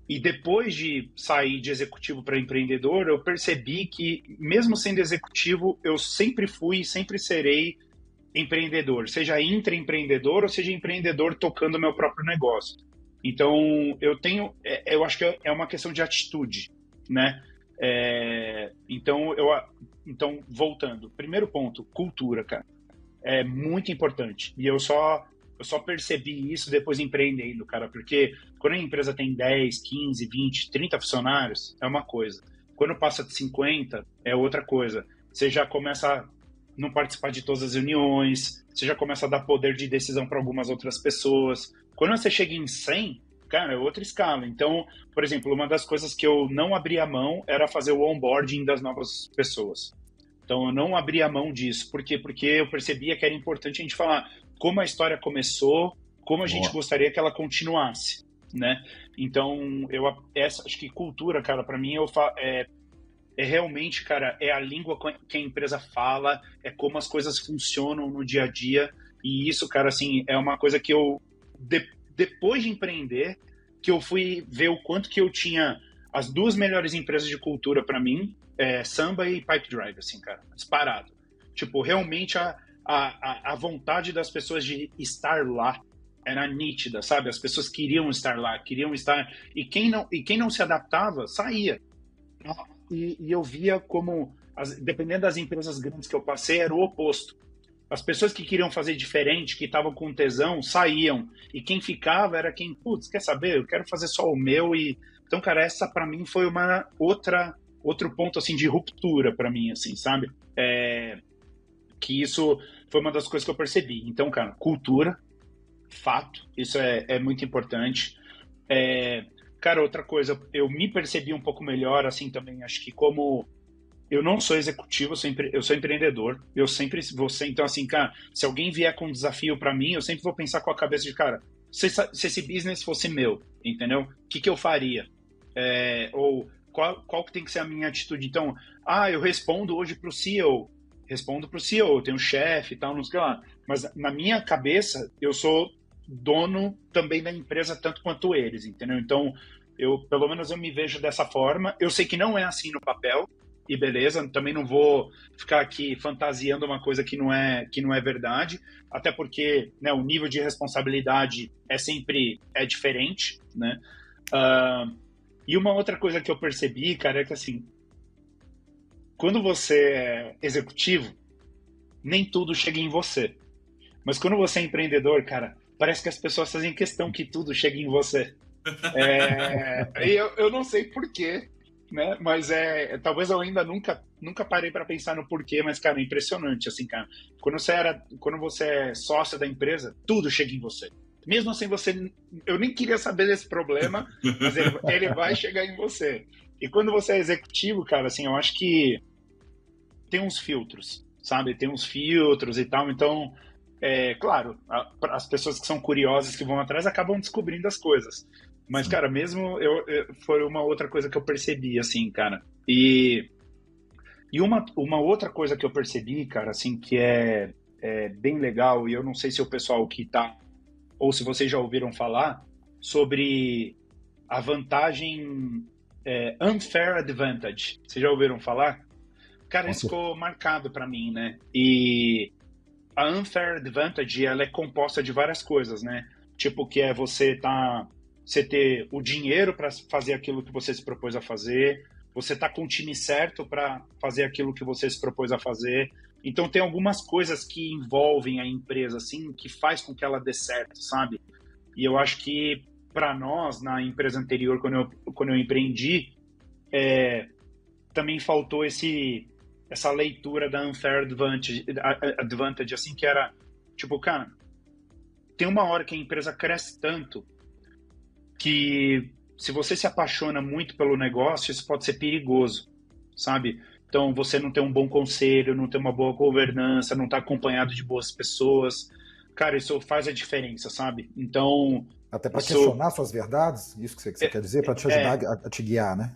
E depois de sair de executivo para empreendedor, eu percebi que, mesmo sendo executivo, eu sempre fui e sempre serei empreendedor, seja intraempreendedor ou seja empreendedor tocando o meu próprio negócio. Então, eu acho que é uma questão de atitude, né? Então, voltando, primeiro ponto, cultura, cara, é muito importante. E eu só percebi isso depois empreendendo, cara, porque quando a empresa tem 10, 15, 20, 30 funcionários, é uma coisa. Quando passa de 50, é outra coisa. Você já começa a não participar de todas as reuniões, você já começa a dar poder de decisão para algumas outras pessoas. Quando você chega em 100, cara, é outra escala. Então, por exemplo, uma das coisas que eu não abria mão era fazer o onboarding das novas pessoas. Então, eu não abria mão disso. Por quê? Porque eu percebia que era importante a gente falar como a história começou, como a gente gostaria que ela continuasse, né? Então, acho que cultura, cara, para mim, é realmente, cara, é a língua que a empresa fala, é como as coisas funcionam no dia a dia, e isso, cara, assim, é uma coisa que eu, depois de empreender, que eu fui ver o quanto que eu tinha as duas melhores empresas de cultura para mim, Samba e Pipedrive, assim, cara, disparado. Tipo, realmente a vontade das pessoas de estar lá era nítida, sabe? As pessoas queriam estar lá, queriam estar... E quem não se adaptava, saía. E eu via como, dependendo das empresas grandes que eu passei, era o oposto. As pessoas que queriam fazer diferente, que estavam com tesão, saíam. E quem ficava era quem, putz, quer saber? Eu quero fazer só o meu. Então, cara, essa para mim foi outro ponto, assim, de ruptura para mim, assim, sabe? Que isso foi uma das coisas que eu percebi. Então, cara, cultura, fato, isso é muito importante. Cara, outra coisa, eu me percebi um pouco melhor, assim, também, acho que como eu não sou executivo, eu sou empreendedor, eu sempre vou ser, então, assim, cara, se alguém vier com um desafio para mim, eu sempre vou pensar com a cabeça de, cara, se esse business fosse meu, entendeu? O que eu faria? Ou qual que tem que ser a minha atitude? Então, eu respondo hoje pro CEO, eu tenho chefe e tal, não sei o que lá. Mas na minha cabeça, eu sou dono também da empresa, tanto quanto eles, entendeu? Então, pelo menos eu me vejo dessa forma. Eu sei que não é assim no papel, e beleza, também não vou ficar aqui fantasiando uma coisa que não é verdade, até porque, né, o nível de responsabilidade sempre diferente, né? E uma outra coisa que eu percebi, cara, é que assim, quando você é executivo, nem tudo chega em você. Mas quando você é empreendedor, cara, parece que as pessoas fazem questão que tudo chegue em você. E eu não sei porquê, né? Mas talvez eu ainda nunca parei para pensar no porquê, mas, cara, é impressionante, assim, cara. Quando você é sócio da empresa, tudo chega em você. Mesmo assim, eu nem queria saber desse problema, mas ele vai chegar em você. E quando você é executivo, cara, assim, eu acho que tem uns filtros, sabe? Tem uns filtros e tal, então, claro, as pessoas que são curiosas, que vão atrás, acabam descobrindo as coisas. Mas, cara, mesmo foi uma outra coisa que eu percebi, assim, cara. E uma outra coisa que eu percebi, cara, assim, que é bem legal, e eu não sei se o pessoal que tá, ou se vocês já ouviram falar, sobre a vantagem unfair advantage. Vocês já ouviram falar? Cara, isso ficou marcado para mim, né? E a unfair advantage, ela é composta de várias coisas, né? Tipo, que é você ter o dinheiro para fazer aquilo que você se propôs a fazer, você tá com o time certo para fazer aquilo que você se propôs a fazer. Então, tem algumas coisas que envolvem a empresa, assim, que faz com que ela dê certo, sabe? E eu acho que, para nós, na empresa anterior, quando eu empreendi, também faltou essa leitura da unfair advantage, assim, que era, tipo, cara, tem uma hora que a empresa cresce tanto que se você se apaixona muito pelo negócio, isso pode ser perigoso, sabe? Então, você não tem um bom conselho, não tem uma boa governança, não está acompanhado de boas pessoas. Cara, isso faz a diferença, sabe? Então... Até para questionar suas verdades, isso que você quer dizer, para te ajudar a te guiar, né?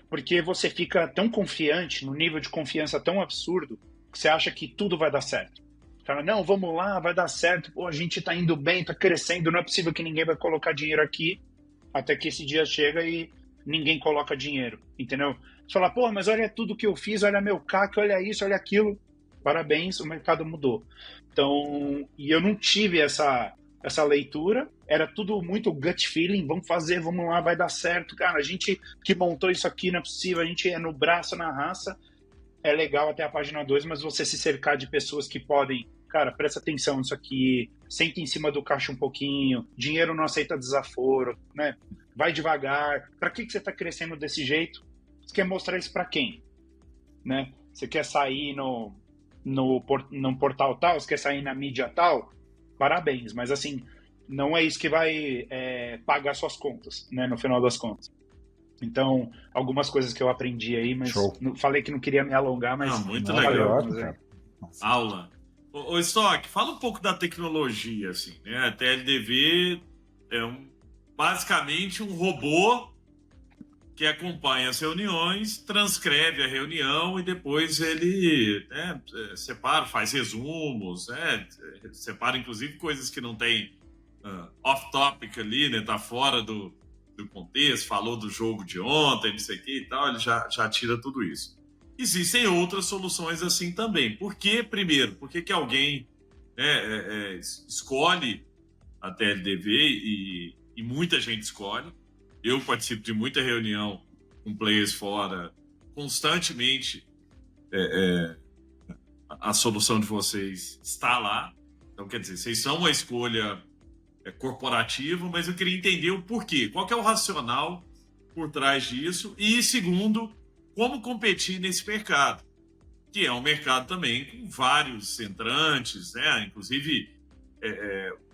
Porque você fica tão confiante, num nível de confiança tão absurdo, que você acha que tudo vai dar certo. Fala, não, vamos lá, vai dar certo, pô, a gente tá indo bem, tá crescendo, não é possível que ninguém vai colocar dinheiro aqui, até que esse dia chega e ninguém coloca dinheiro, entendeu? Você fala, pô, mas olha tudo que eu fiz, olha meu CAC, olha isso, olha aquilo. Parabéns, o mercado mudou. Então, e eu não tive essa leitura, era tudo muito gut feeling, vamos fazer, vamos lá, vai dar certo, cara, a gente que montou isso aqui não é possível, a gente é no braço, na raça, é legal até a página 2, mas você se cercar de pessoas que podem, cara, presta atenção nisso aqui, senta em cima do caixa um pouquinho, dinheiro não aceita desaforo, né, vai devagar, pra que você tá crescendo desse jeito? Você quer mostrar isso pra quem? Né? Você quer sair no portal tal, você quer sair na mídia tal? Parabéns, mas assim, não é isso que vai pagar suas contas, né, no final das contas. Então, algumas coisas que eu aprendi aí, mas falei que não queria me alongar, mas... muito legal. Aula. Ô, Stock, fala um pouco da tecnologia, assim, né? A TLDV é basicamente um robô que acompanha as reuniões, transcreve a reunião e depois ele separa, faz resumos, separa inclusive coisas que não tem off-topic ali, né? Tá fora do contexto, falou do jogo de ontem, não sei o que e tal, ele já tira tudo isso. Existem outras soluções assim também. Por que, primeiro, por que alguém escolhe a TLDV e muita gente escolhe? Eu participo de muita reunião com players fora, constantemente a solução de vocês está lá. Então, quer dizer, vocês são uma escolha corporativa, mas eu queria entender o porquê. Qual que é o racional por trás disso? E, segundo, como competir nesse mercado, que é um mercado também com vários entrantes, né? Inclusive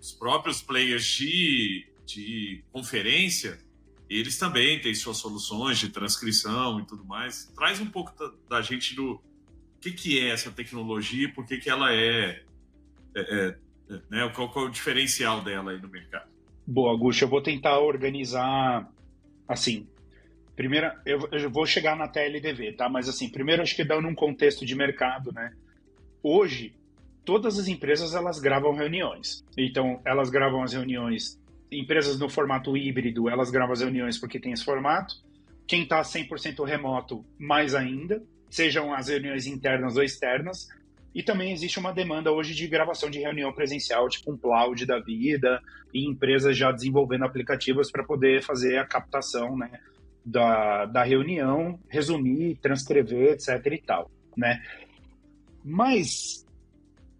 os próprios players de conferência, eles também têm suas soluções de transcrição e tudo mais. Traz um pouco da gente do que é essa tecnologia e por que ela né? Qual é o diferencial dela aí no mercado? Boa, Guxa, eu vou tentar organizar assim. Primeiro, eu vou chegar na TLDV, tá? Mas assim, primeiro acho que dando um contexto de mercado, né? Hoje, todas as empresas, elas gravam reuniões. Então, elas gravam as reuniões, empresas no formato híbrido, elas gravam as reuniões porque tem esse formato. Quem está 100% remoto, mais ainda, sejam as reuniões internas ou externas. E também existe uma demanda hoje de gravação de reunião presencial, tipo um cloud da vida, e empresas já desenvolvendo aplicativos para poder fazer a captação, né, da reunião, resumir, transcrever, etc. e tal, né? Mas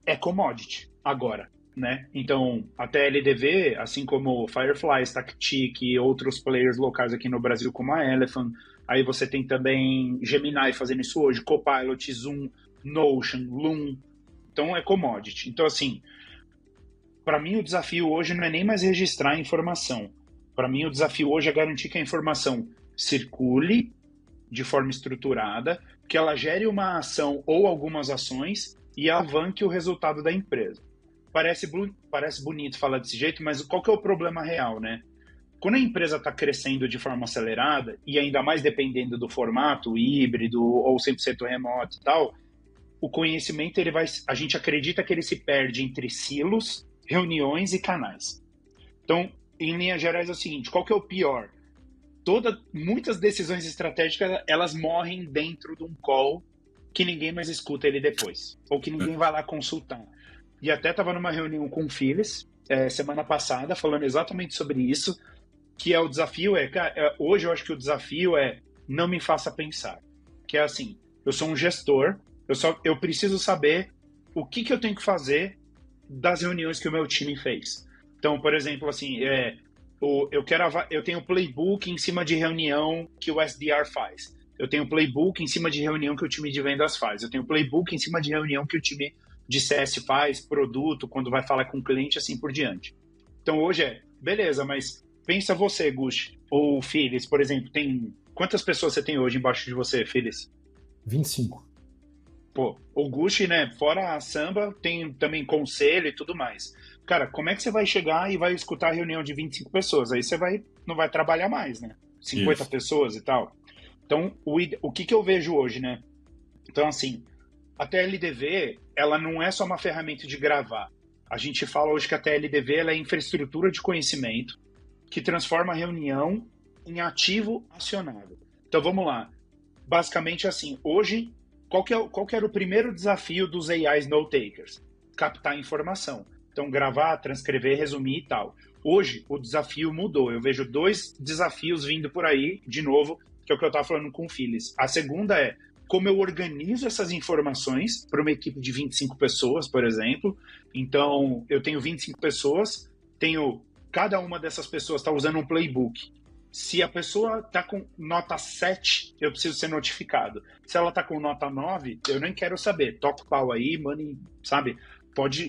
é commodity agora, né? Então, a TLDV, assim como Firefly, Stacktick e outros players locais aqui no Brasil, como a Elephant, aí você tem também Gemini fazendo isso hoje, Copilot, Zoom, Notion, Loom. Então, é commodity. Então, assim, para mim o desafio hoje não é nem mais registrar a informação. Para mim o desafio hoje é garantir que a informação circule de forma estruturada, que ela gere uma ação ou algumas ações e alavanque o resultado da empresa. Parece bonito falar desse jeito, mas qual que é o problema real, né? Quando a empresa está crescendo de forma acelerada, e ainda mais dependendo do formato, híbrido ou 100% remoto e tal, o conhecimento, a gente acredita que ele se perde entre silos, reuniões e canais. Então, em linhas gerais é o seguinte, qual que é o pior? Muitas decisões estratégicas, elas morrem dentro de um call que ninguém mais escuta ele depois, ou que ninguém vai lá consultar. E até estava numa reunião com o Phyllis, semana passada, falando exatamente sobre isso, que é o desafio, hoje eu acho que o desafio é não me faça pensar. Que é assim, eu sou um gestor, eu preciso saber o que eu tenho que fazer das reuniões que o meu time fez. Então, por exemplo, assim, eu tenho playbook em cima de reunião que o SDR faz. Eu tenho playbook em cima de reunião que o time de vendas faz. Eu tenho playbook em cima de reunião que o time de CS faz, produto, quando vai falar com o cliente, assim por diante. Então, hoje beleza, mas pensa você, Gush, ou Phyllis, por exemplo, quantas pessoas você tem hoje embaixo de você, Phyllis? 25. Pô, o Gush, né, fora a samba, tem também conselho e tudo mais. Cara, como é que você vai chegar e vai escutar a reunião de 25 pessoas? Aí você não vai trabalhar mais, né? 50 Isso. pessoas e tal. Então, o que eu vejo hoje, né? Então, assim, a TLDV, ela não é só uma ferramenta de gravar. A gente fala hoje que a TLDV ela é infraestrutura de conhecimento que transforma a reunião em ativo acionável. Então, vamos lá. Basicamente, assim, hoje, qual que era o primeiro desafio dos AIs note-takers? Captar informação. Então, gravar, transcrever, resumir e tal. Hoje, o desafio mudou. Eu vejo 2 desafios vindo por aí, de novo, que é o que eu estava falando com o Phyllis. A segunda é como eu organizo essas informações para uma equipe de 25 pessoas, por exemplo. Então, eu tenho 25 pessoas, cada uma dessas pessoas está usando um playbook. Se a pessoa está com nota 7, eu preciso ser notificado. Se ela está com nota 9, eu nem quero saber. Toca o pau aí, money, sabe?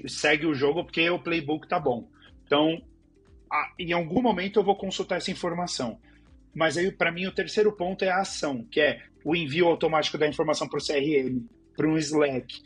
Segue o jogo porque o playbook tá bom. Então, em algum momento eu vou consultar essa informação. Mas aí, para mim, o terceiro ponto é a ação, que é o envio automático da informação para o CRM, para um Slack.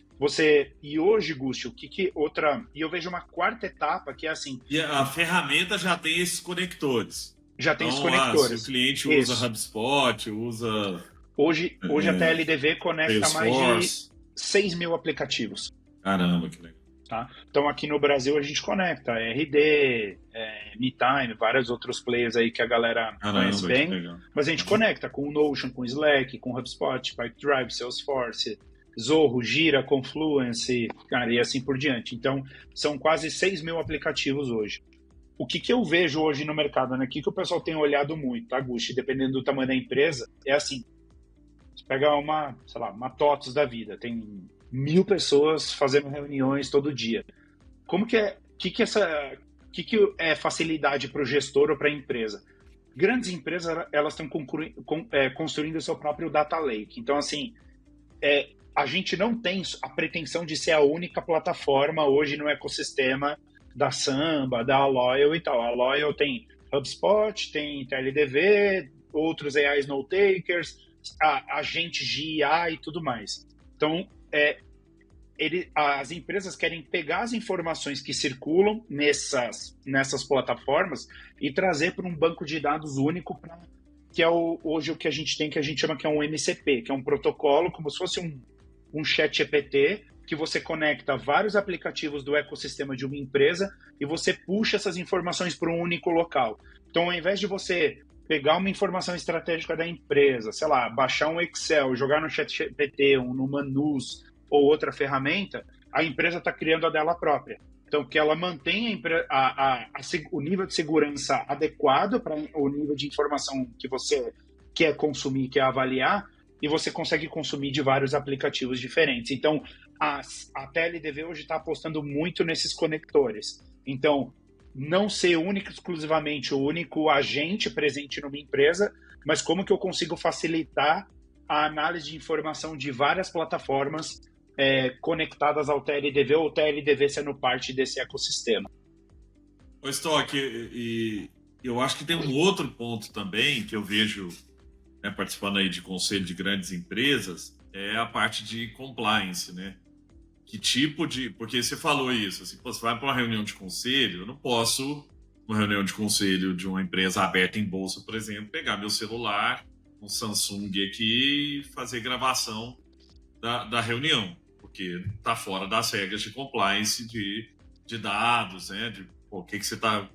E hoje, Gúcio, e eu vejo uma quarta etapa que é assim... E a ferramenta já tem esses conectores. Já tem esses conectores. Se o cliente usa HubSpot, usa... Hoje a TLDV conecta mais de 6 mil aplicativos. Caramba, que legal. Tá? Então, aqui no Brasil, a gente conecta RD, MeTime, vários outros players aí que a galera conhece bem. Mas a gente conecta com o Notion, com o Slack, com o HubSpot, Pipedrive, Salesforce, Zorro, Gira, Confluence, cara, e assim por diante. Então, são quase 6 mil aplicativos hoje. O que eu vejo hoje no mercado, né? O que o pessoal tem olhado muito, tá, Gushi? Dependendo do tamanho da empresa, é assim, você pega uma TOTOS da vida, tem 1.000 pessoas fazendo reuniões todo dia. Como que é? Que é facilidade para o gestor ou para a empresa? Grandes empresas, elas estão construindo o seu próprio data lake. Então, assim, a gente não tem a pretensão de ser a única plataforma hoje no ecossistema da Samba, da Loyal e tal. A Loyal tem HubSpot, tem TLDV, outros AIs note-takers, agentes de IA e tudo mais. Então, as empresas querem pegar as informações que circulam nessas plataformas e trazer para um banco de dados único, que é hoje o que a gente tem, que a gente chama que é um MCP, que é um protocolo, como se fosse um chat GPT, que você conecta vários aplicativos do ecossistema de uma empresa e você puxa essas informações para um único local. Então, ao invés de você pegar uma informação estratégica da empresa, sei lá, baixar um Excel, jogar no ChatGPT, no Manus ou outra ferramenta, a empresa está criando a dela própria. Então, que ela mantenha o nível de segurança adequado para o nível de informação que você quer consumir, quer avaliar, e você consegue consumir de vários aplicativos diferentes. Então, a TLDV hoje está apostando muito nesses conectores. Então, não ser único exclusivamente o único agente presente numa empresa, mas como que eu consigo facilitar a análise de informação de várias plataformas conectadas ao TLDV, ou o TLDV sendo parte desse ecossistema. Ô, Stock, e eu acho que tem um outro ponto também que eu vejo, né, participando aí de conselho de grandes empresas, é a parte de compliance, né? Que tipo de... Porque você falou isso, assim, você vai para uma reunião de conselho, eu não posso, numa reunião de conselho de uma empresa aberta em bolsa, por exemplo, pegar meu celular, um Samsung aqui e fazer gravação da reunião, porque está fora das regras de compliance de dados, né? De o que você está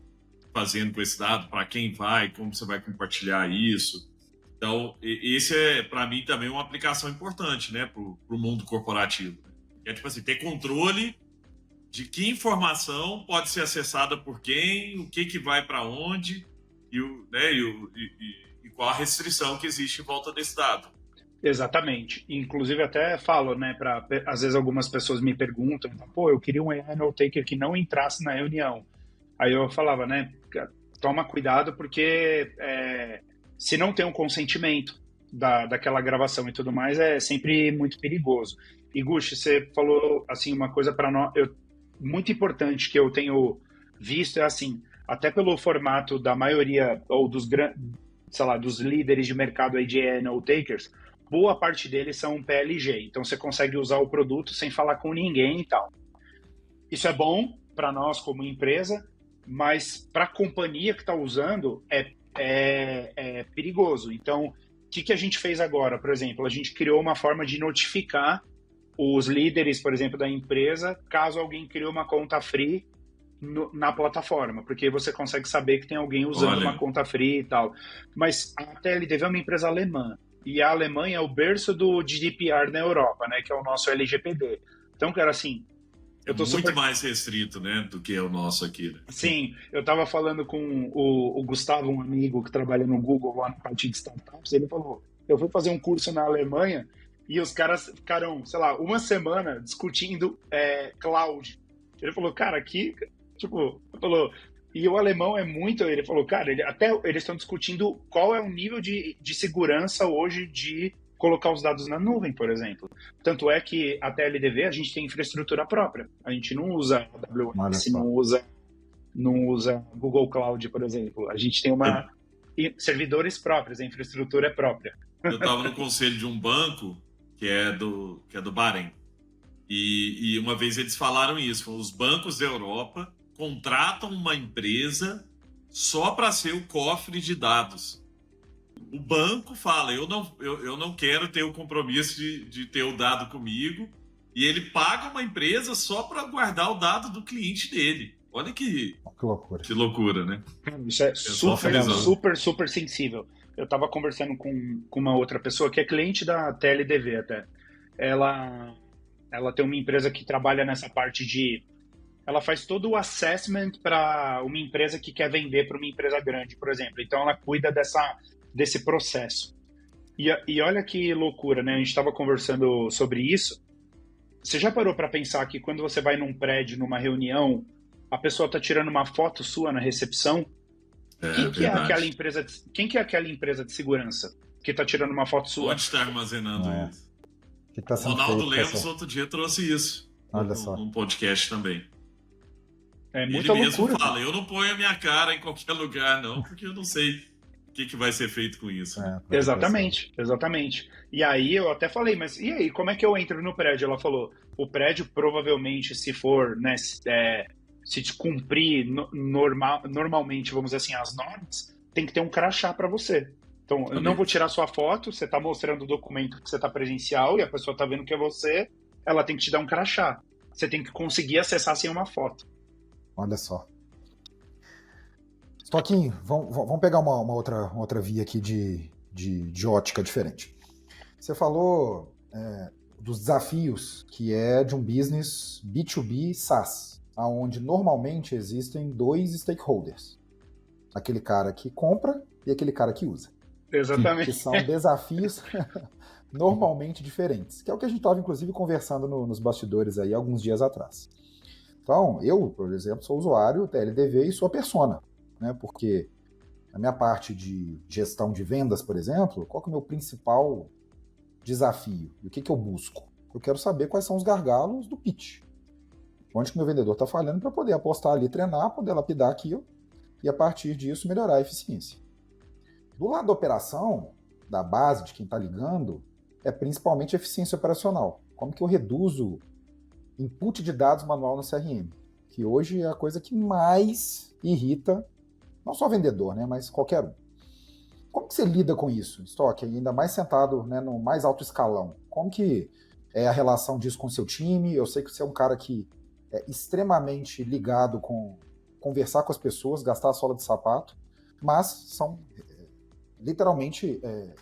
fazendo com esse dado, para quem vai, como você vai compartilhar isso. Então, esse é, para mim, também uma aplicação importante, né, para o mundo corporativo. É tipo assim, ter controle de que informação pode ser acessada por quem, o que vai para onde e qual a restrição que existe em volta desse dado. Exatamente. Inclusive, até falo, né, às vezes algumas pessoas me perguntam, pô, eu queria um AI Note Taker que não entrasse na reunião. Aí eu falava, né, toma cuidado porque se não tem um consentimento daquela gravação e tudo mais, é sempre muito perigoso. E, Gucci, você falou, assim, uma coisa para nós, muito importante que eu tenho visto, é assim, até pelo formato da maioria, ou dos líderes de mercado aí de AI Note Takers, boa parte deles são PLG, então você consegue usar o produto sem falar com ninguém e tal. Isso é bom para nós como empresa, mas para a companhia que está usando é perigoso. Então, o que a gente fez agora? Por exemplo, a gente criou uma forma de notificar os líderes, por exemplo, da empresa, caso alguém criou uma conta free na plataforma, porque você consegue saber que tem alguém usando uma conta free e tal. Mas a TLDV é uma empresa alemã, e a Alemanha é o berço do GDPR na Europa, né, que é o nosso LGPD. Então, cara, assim... Eu tô muito mais restrito, né, do que é o nosso aqui. Né? Sim, eu estava falando com o Gustavo, um amigo que trabalha no Google lá na parte de startups, ele falou, eu fui fazer um curso na Alemanha e os caras ficaram, sei lá, uma semana discutindo cloud. Ele falou, cara, aqui, tipo, e o alemão é muito, ele falou, cara, até eles estão discutindo qual é o nível de segurança hoje de colocar os dados na nuvem, por exemplo. Tanto é que a TLDV a gente tem infraestrutura própria. A gente não usa AWS, não usa Google Cloud, por exemplo. A gente tem servidores próprios, a infraestrutura é própria. Eu estava no conselho de um banco que é do Bahrein. E uma vez eles falaram isso. Os bancos da Europa contratam uma empresa só para ser o cofre de dados. O banco fala, eu não quero ter o compromisso de ter o dado comigo, e ele paga uma empresa só para guardar o dado do cliente dele. Olha que loucura. Que loucura, né? Isso é super sensível. Eu estava conversando com uma outra pessoa que é cliente da TLDV até. Ela tem uma empresa que trabalha nessa parte de... Ela faz todo o assessment para uma empresa que quer vender para uma empresa grande, por exemplo. Então, ela cuida desse processo. E olha que loucura, né? A gente estava conversando sobre isso. Você já parou para pensar que quando você vai num prédio, numa reunião, a pessoa está tirando uma foto sua na recepção? Quem que é aquela empresa de segurança que está tirando uma foto sua? Pode estar armazenando isso. Tá o Ronaldo Lemos outro dia trouxe isso. Olha só. Num podcast também. É muita Ele loucura. mesmo fala, eu não ponho a minha cara em qualquer lugar, não, porque eu não sei o que vai ser feito com isso. Exatamente. E aí eu até falei, mas e aí, como é que eu entro no prédio? Ela falou, o prédio provavelmente, se for, né, se cumprir normalmente, vamos dizer assim, as normas, tem que ter um crachá para você. Então, eu não vou tirar sua foto, você está mostrando o documento que você está presencial e a pessoa está vendo que é você, ela tem que te dar um crachá. Você tem que conseguir acessar sem uma foto. Olha só. Stockinho, vamos pegar uma outra via aqui de ótica diferente. Você falou dos desafios que é de um business B2B SaaS, onde normalmente existem dois stakeholders. Aquele cara que compra e aquele cara que usa. Exatamente. Que são desafios normalmente diferentes, que é o que a gente estava, inclusive, conversando nos bastidores aí alguns dias atrás. Então, eu, por exemplo, sou usuário TLDV e sou persona, né? Porque na minha parte de gestão de vendas, por exemplo, qual que é o meu principal desafio? E o que eu busco? Eu quero saber quais são os gargalos do pitch. Onde que meu vendedor está falhando para poder apostar ali, treinar, poder lapidar aquilo e, a partir disso, melhorar a eficiência. Do lado da operação, da base, de quem está ligando, é principalmente a eficiência operacional. Como que eu reduzo input de dados manual no CRM? Que hoje é a coisa que mais irrita, não só vendedor, né, mas qualquer um. Como que você lida com isso, Stock? Ainda mais sentado, né, no mais alto escalão. Como que é a relação disso com o seu time? Eu sei que você é um cara que é extremamente ligado com conversar com as pessoas, gastar a sola de sapato, mas são literalmente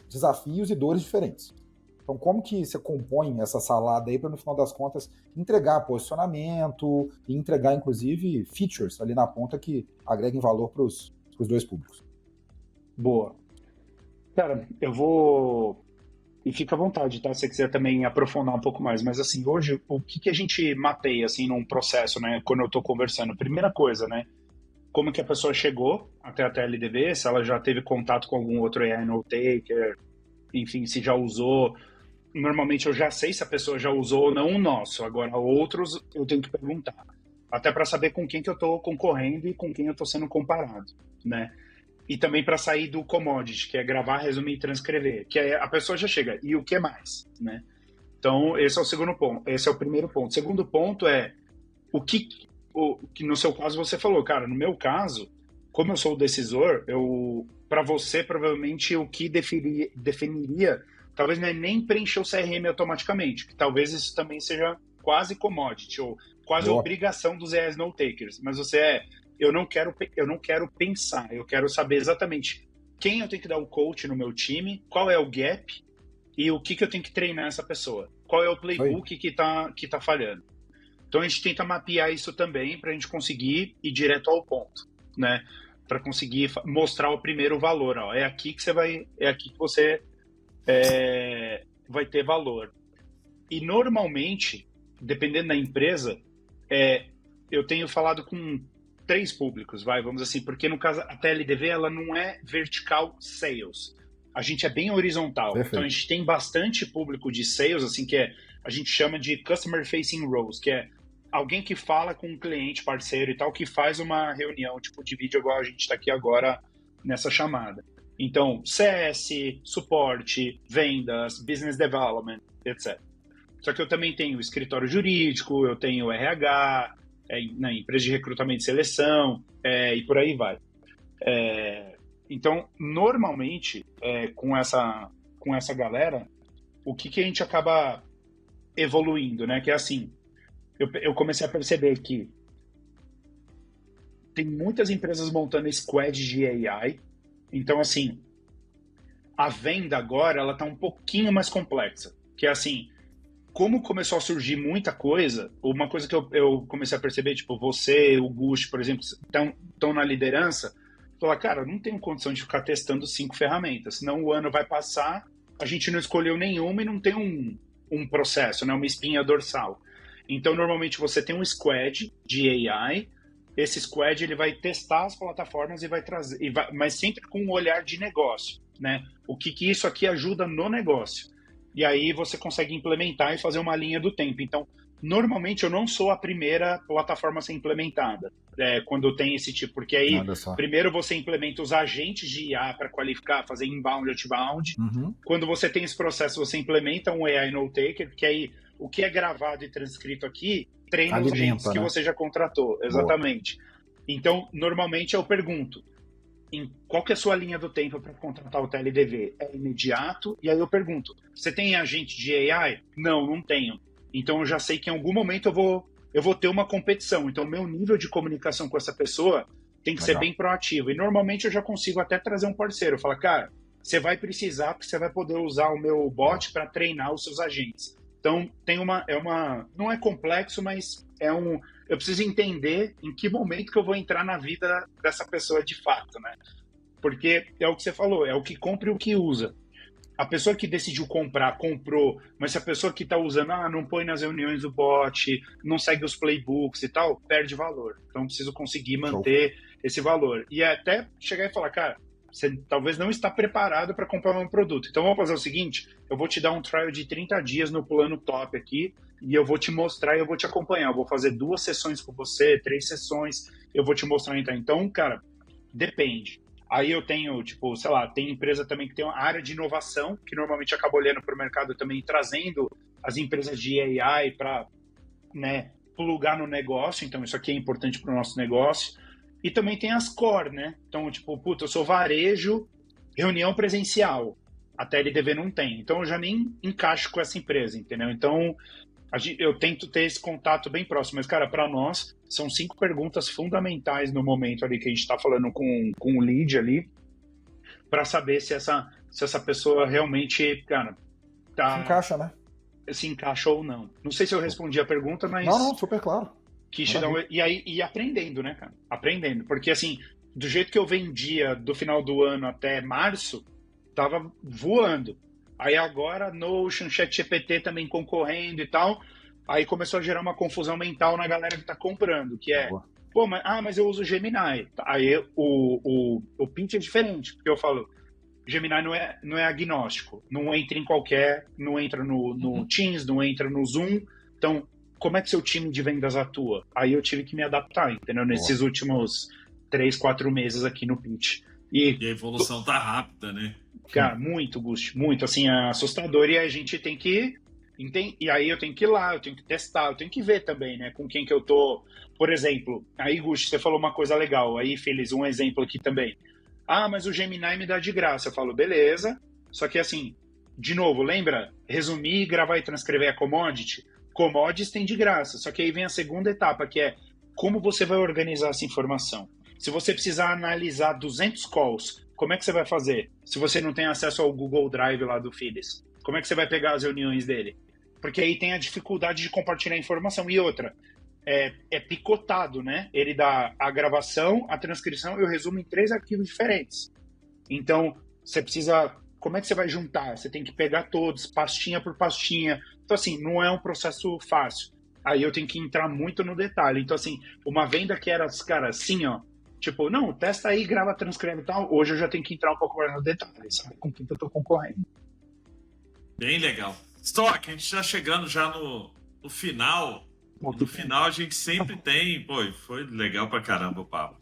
desafios e dores diferentes. Então, como que você compõe essa salada aí para, no final das contas, entregar posicionamento e entregar, inclusive, features ali na ponta que agreguem valor para os dois públicos? Boa. Cara, eu vou... E fica à vontade, tá? Se você quiser também aprofundar um pouco mais. Mas, assim, hoje, o que a gente mapeia, assim, num processo, né? Quando eu tô conversando? Primeira coisa, né? Como que a pessoa chegou até a TLDV, se ela já teve contato com algum outro AI Note-Taker, enfim, se já usou. Normalmente eu já sei se a pessoa já usou ou não o nosso. Agora, outros eu tenho que perguntar. Até para saber com quem que eu estou concorrendo e com quem eu estou sendo comparado, né? E também para sair do commodity, que é gravar, resumir e transcrever, que é a pessoa já chega. E o que mais, né? Então, esse é o segundo ponto. Esse é o primeiro ponto. O segundo ponto é o que no seu caso você falou, cara, no meu caso, como eu sou o decisor, para você, provavelmente, o que definiria, talvez não é nem preencher o CRM automaticamente, que talvez isso também seja quase commodity, ou quase obrigação dos EAs no-takers, mas eu não quero pensar, eu quero saber exatamente quem eu tenho que dar o coach no meu time, qual é o gap e o que eu tenho que treinar essa pessoa, qual é o playbook que tá falhando. Então a gente tenta mapear isso também para a gente conseguir ir direto ao ponto, né? Para conseguir mostrar o primeiro valor. Ó, é aqui que você vai ter valor. E normalmente, dependendo da empresa, eu tenho falado com 3 públicos, vamos assim, porque no caso a TLDV ela não é vertical sales. A gente é bem horizontal. Perfeito. Então a gente tem bastante público de sales, assim, a gente chama de customer facing roles, que é alguém que fala com um cliente parceiro e tal, que faz uma reunião, tipo de vídeo igual a gente está aqui agora nessa chamada. Então, CS, suporte, vendas, business development, etc. Só que eu também tenho escritório jurídico, eu tenho RH, na empresa de recrutamento e seleção, e por aí vai. Então, normalmente, com essa galera, o que a gente acaba evoluindo, né? Que é assim, eu comecei a perceber que tem muitas empresas montando squad de AI. Então, assim, a venda agora, ela tá um pouquinho mais complexa. Que é assim, como começou a surgir muita coisa, uma coisa que eu comecei a perceber, tipo, você, o Gush, por exemplo, estão na liderança, falar, cara, eu não tenho condição de ficar testando 5 ferramentas, senão o ano vai passar, a gente não escolheu nenhuma e não tem um processo, né, uma espinha dorsal. Então, normalmente, você tem um squad de AI, esse squad ele vai testar as plataformas e vai trazer, mas sempre com um olhar de negócio, né? O que isso aqui ajuda no negócio. E aí você consegue implementar e fazer uma linha do tempo. Então, normalmente, eu não sou a primeira plataforma a ser implementada quando tem esse tipo, porque aí, primeiro você implementa os agentes de IA para qualificar, fazer inbound e outbound. Uhum. Quando você tem esse processo, você implementa um AI no-taker, que aí o que é gravado e transcrito aqui treina os agentes que você já contratou. Exatamente. Boa. Então, normalmente eu pergunto, qual que é a sua linha do tempo para contratar o TLDV? É imediato? E aí eu pergunto, você tem agente de AI? Não tenho. Então eu já sei que em algum momento eu vou ter uma competição. Então o meu nível de comunicação com essa pessoa tem que ser bem proativo. E normalmente eu já consigo até trazer um parceiro. Falar, cara, você vai precisar, porque você vai poder usar o meu bot para treinar os seus agentes. Então tem não é complexo, mas eu preciso entender em que momento que eu vou entrar na vida dessa pessoa de fato, né? Porque é o que você falou, é o que compra e o que usa. a pessoa que decidiu comprar, comprou, mas se a pessoa que está usando, não põe nas reuniões do bot, não segue os playbooks e tal, perde valor. Então, eu preciso conseguir manter esse valor. E até chegar e falar, cara, você talvez não está preparado para comprar um produto. Então, vamos fazer o seguinte, eu vou te dar um trial de 30 dias no plano top aqui, e eu vou te mostrar e eu vou te acompanhar. Eu vou fazer 2 sessões com você, 3 sessões, eu vou te mostrar. Então, cara, depende. Aí eu tenho, tipo, sei lá, tem empresa também que tem uma área de inovação, que normalmente acaba olhando para o mercado também, trazendo as empresas de AI para, né, plugar no negócio. Então, isso aqui é importante para o nosso negócio. E também tem as core, né? Então, tipo, puta, eu sou varejo, reunião presencial. A TLDV não tem. Então, eu já nem encaixo com essa empresa, entendeu? Então, eu tento ter esse contato bem próximo. Mas, cara, para nós, são 5 perguntas fundamentais no momento ali que a gente está falando com o lead ali, para saber se essa pessoa realmente, cara, Se encaixa, né? se encaixa ou não. Não sei se eu respondi a pergunta, mas... Não, super claro. E aprendendo, né, cara? Aprendendo. Porque, assim, do jeito que eu vendia do final do ano até março, tava voando. Aí agora, Notion, ChatGPT também concorrendo e tal, aí começou a gerar uma confusão mental na galera que tá comprando, que é, pô, mas eu uso Gemini. Aí o pitch é diferente, porque eu falo, Gemini não é agnóstico, não entra em qualquer, não entra no Teams, não entra no Zoom, então como é que seu time de vendas atua? Aí eu tive que me adaptar, entendeu? Nesses últimos 3, 4 meses aqui no pitch. E a evolução tá rápida, né? Cara, muito, Gusti, muito, assim, é assustador, e a gente tem que, e aí eu tenho que ir lá, eu tenho que testar, eu tenho que ver também, né, com quem que eu tô, por exemplo, aí, Gusti, você falou uma coisa legal, aí, Feliz, um exemplo aqui também, mas o Gemini me dá de graça, eu falo, beleza, só que assim, de novo, lembra, resumir, gravar e transcrever a commodities tem de graça, só que aí vem a segunda etapa, que é como você vai organizar essa informação. Se você precisar analisar 200 calls, como é que você vai fazer? Se você não tem acesso ao Google Drive lá do Philips, como é que você vai pegar as reuniões dele? Porque aí tem a dificuldade de compartilhar informação. E outra, é picotado, né? Ele dá a gravação, a transcrição e o resumo em 3 arquivos diferentes. Então, você precisa... Como é que você vai juntar? Você tem que pegar todos, pastinha por pastinha. Então, assim, não é um processo fácil. Aí eu tenho que entrar muito no detalhe. Então, assim, uma venda que era, cara, assim, ó, tipo, não, testa aí, grava, transcreve e tal. Hoje eu já tenho que entrar um pouco mais no detalhe, sabe? Com quem que eu tô concorrendo. Bem legal. Stock, a gente já chegando já no final. No final a gente sempre tem... Pô, foi legal pra caramba o papo.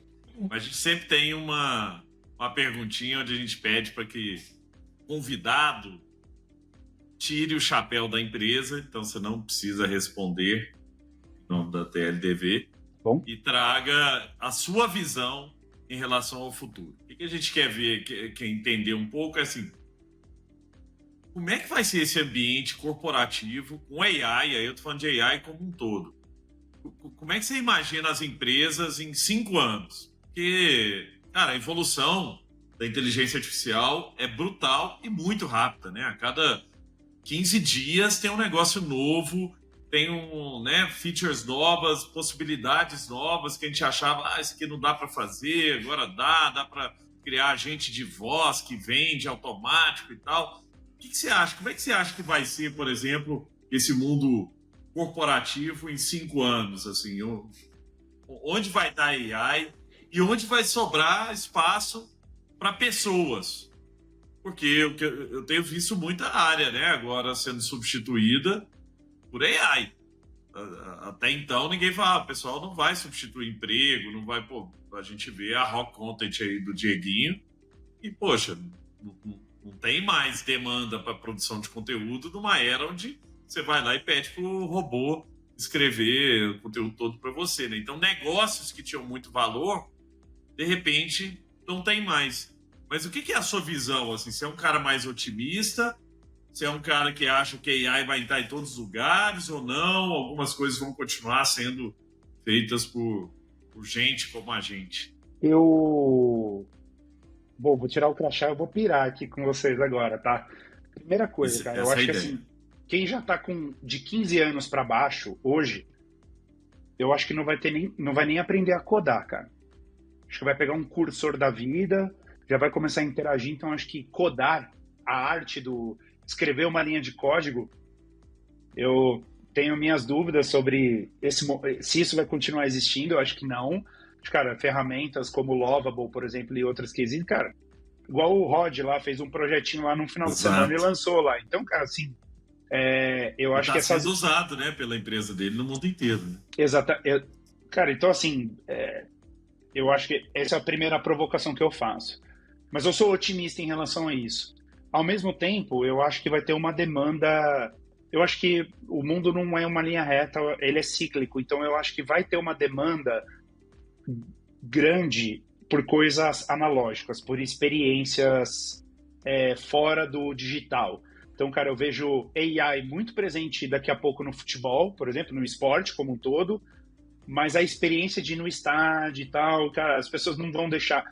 Mas a gente sempre tem uma perguntinha onde a gente pede para que o convidado tire o chapéu da empresa. Então você não precisa responder em nome da TLDV. Bom. E traga a sua visão em relação ao futuro. O que a gente quer ver, quer entender um pouco, é assim, como é que vai ser esse ambiente corporativo com AI, aí eu estou falando de AI como um todo. Como é que você imagina as empresas em 5 anos? Porque, cara, a evolução da inteligência artificial é brutal e muito rápida, né? A cada 15 dias tem um negócio novo, tem features novas, possibilidades novas que a gente achava, isso aqui não dá para fazer, agora dá para criar agente de voz que vende automático e tal. O que você acha? Como é que você acha que vai ser, por exemplo, esse mundo corporativo em 5 anos? Assim, onde vai estar a AI e onde vai sobrar espaço para pessoas? Porque eu tenho visto muita área, né, agora sendo substituída por AI. Até então ninguém fala, o pessoal não vai substituir emprego, não vai, a gente vê a Rock Content aí do Dieguinho e, poxa, não tem mais demanda para produção de conteúdo numa era onde você vai lá e pede pro robô escrever o conteúdo todo para você, né? Então negócios que tinham muito valor, de repente, não tem mais. Mas o que é a sua visão, assim? Você é um cara mais otimista? Você é um cara que acha que a AI vai estar em todos os lugares ou não? Algumas coisas vão continuar sendo feitas por gente como a gente? Bom, vou tirar o crachá, eu vou pirar aqui com vocês agora, tá? Primeira coisa, cara, eu acho que assim, quem já tá de 15 anos para baixo hoje, eu acho que não vai nem aprender a codar, cara. Acho que vai pegar um cursor da vida, já vai começar a interagir, então acho que codar a arte do escrever uma linha de código, eu tenho minhas dúvidas sobre se isso vai continuar existindo. Eu acho que não. Cara, ferramentas como o Lovable, por exemplo, e outras que existem, cara, igual o Rod lá fez um projetinho lá no final de semana e lançou lá. Então, cara, assim, eu acho que está sendo usado, né, pela empresa dele no mundo inteiro. Né? Cara, então, assim, eu acho que essa é a primeira provocação que eu faço. Mas eu sou otimista em relação a isso. Ao mesmo tempo, eu acho que vai ter uma demanda. Eu acho que o mundo não é uma linha reta, ele é cíclico. Então, eu acho que vai ter uma demanda grande por coisas analógicas, por experiências fora do digital. Então, cara, eu vejo AI muito presente daqui a pouco no futebol, por exemplo, no esporte como um todo, mas a experiência de ir no estádio e tal, cara, as pessoas não vão deixar.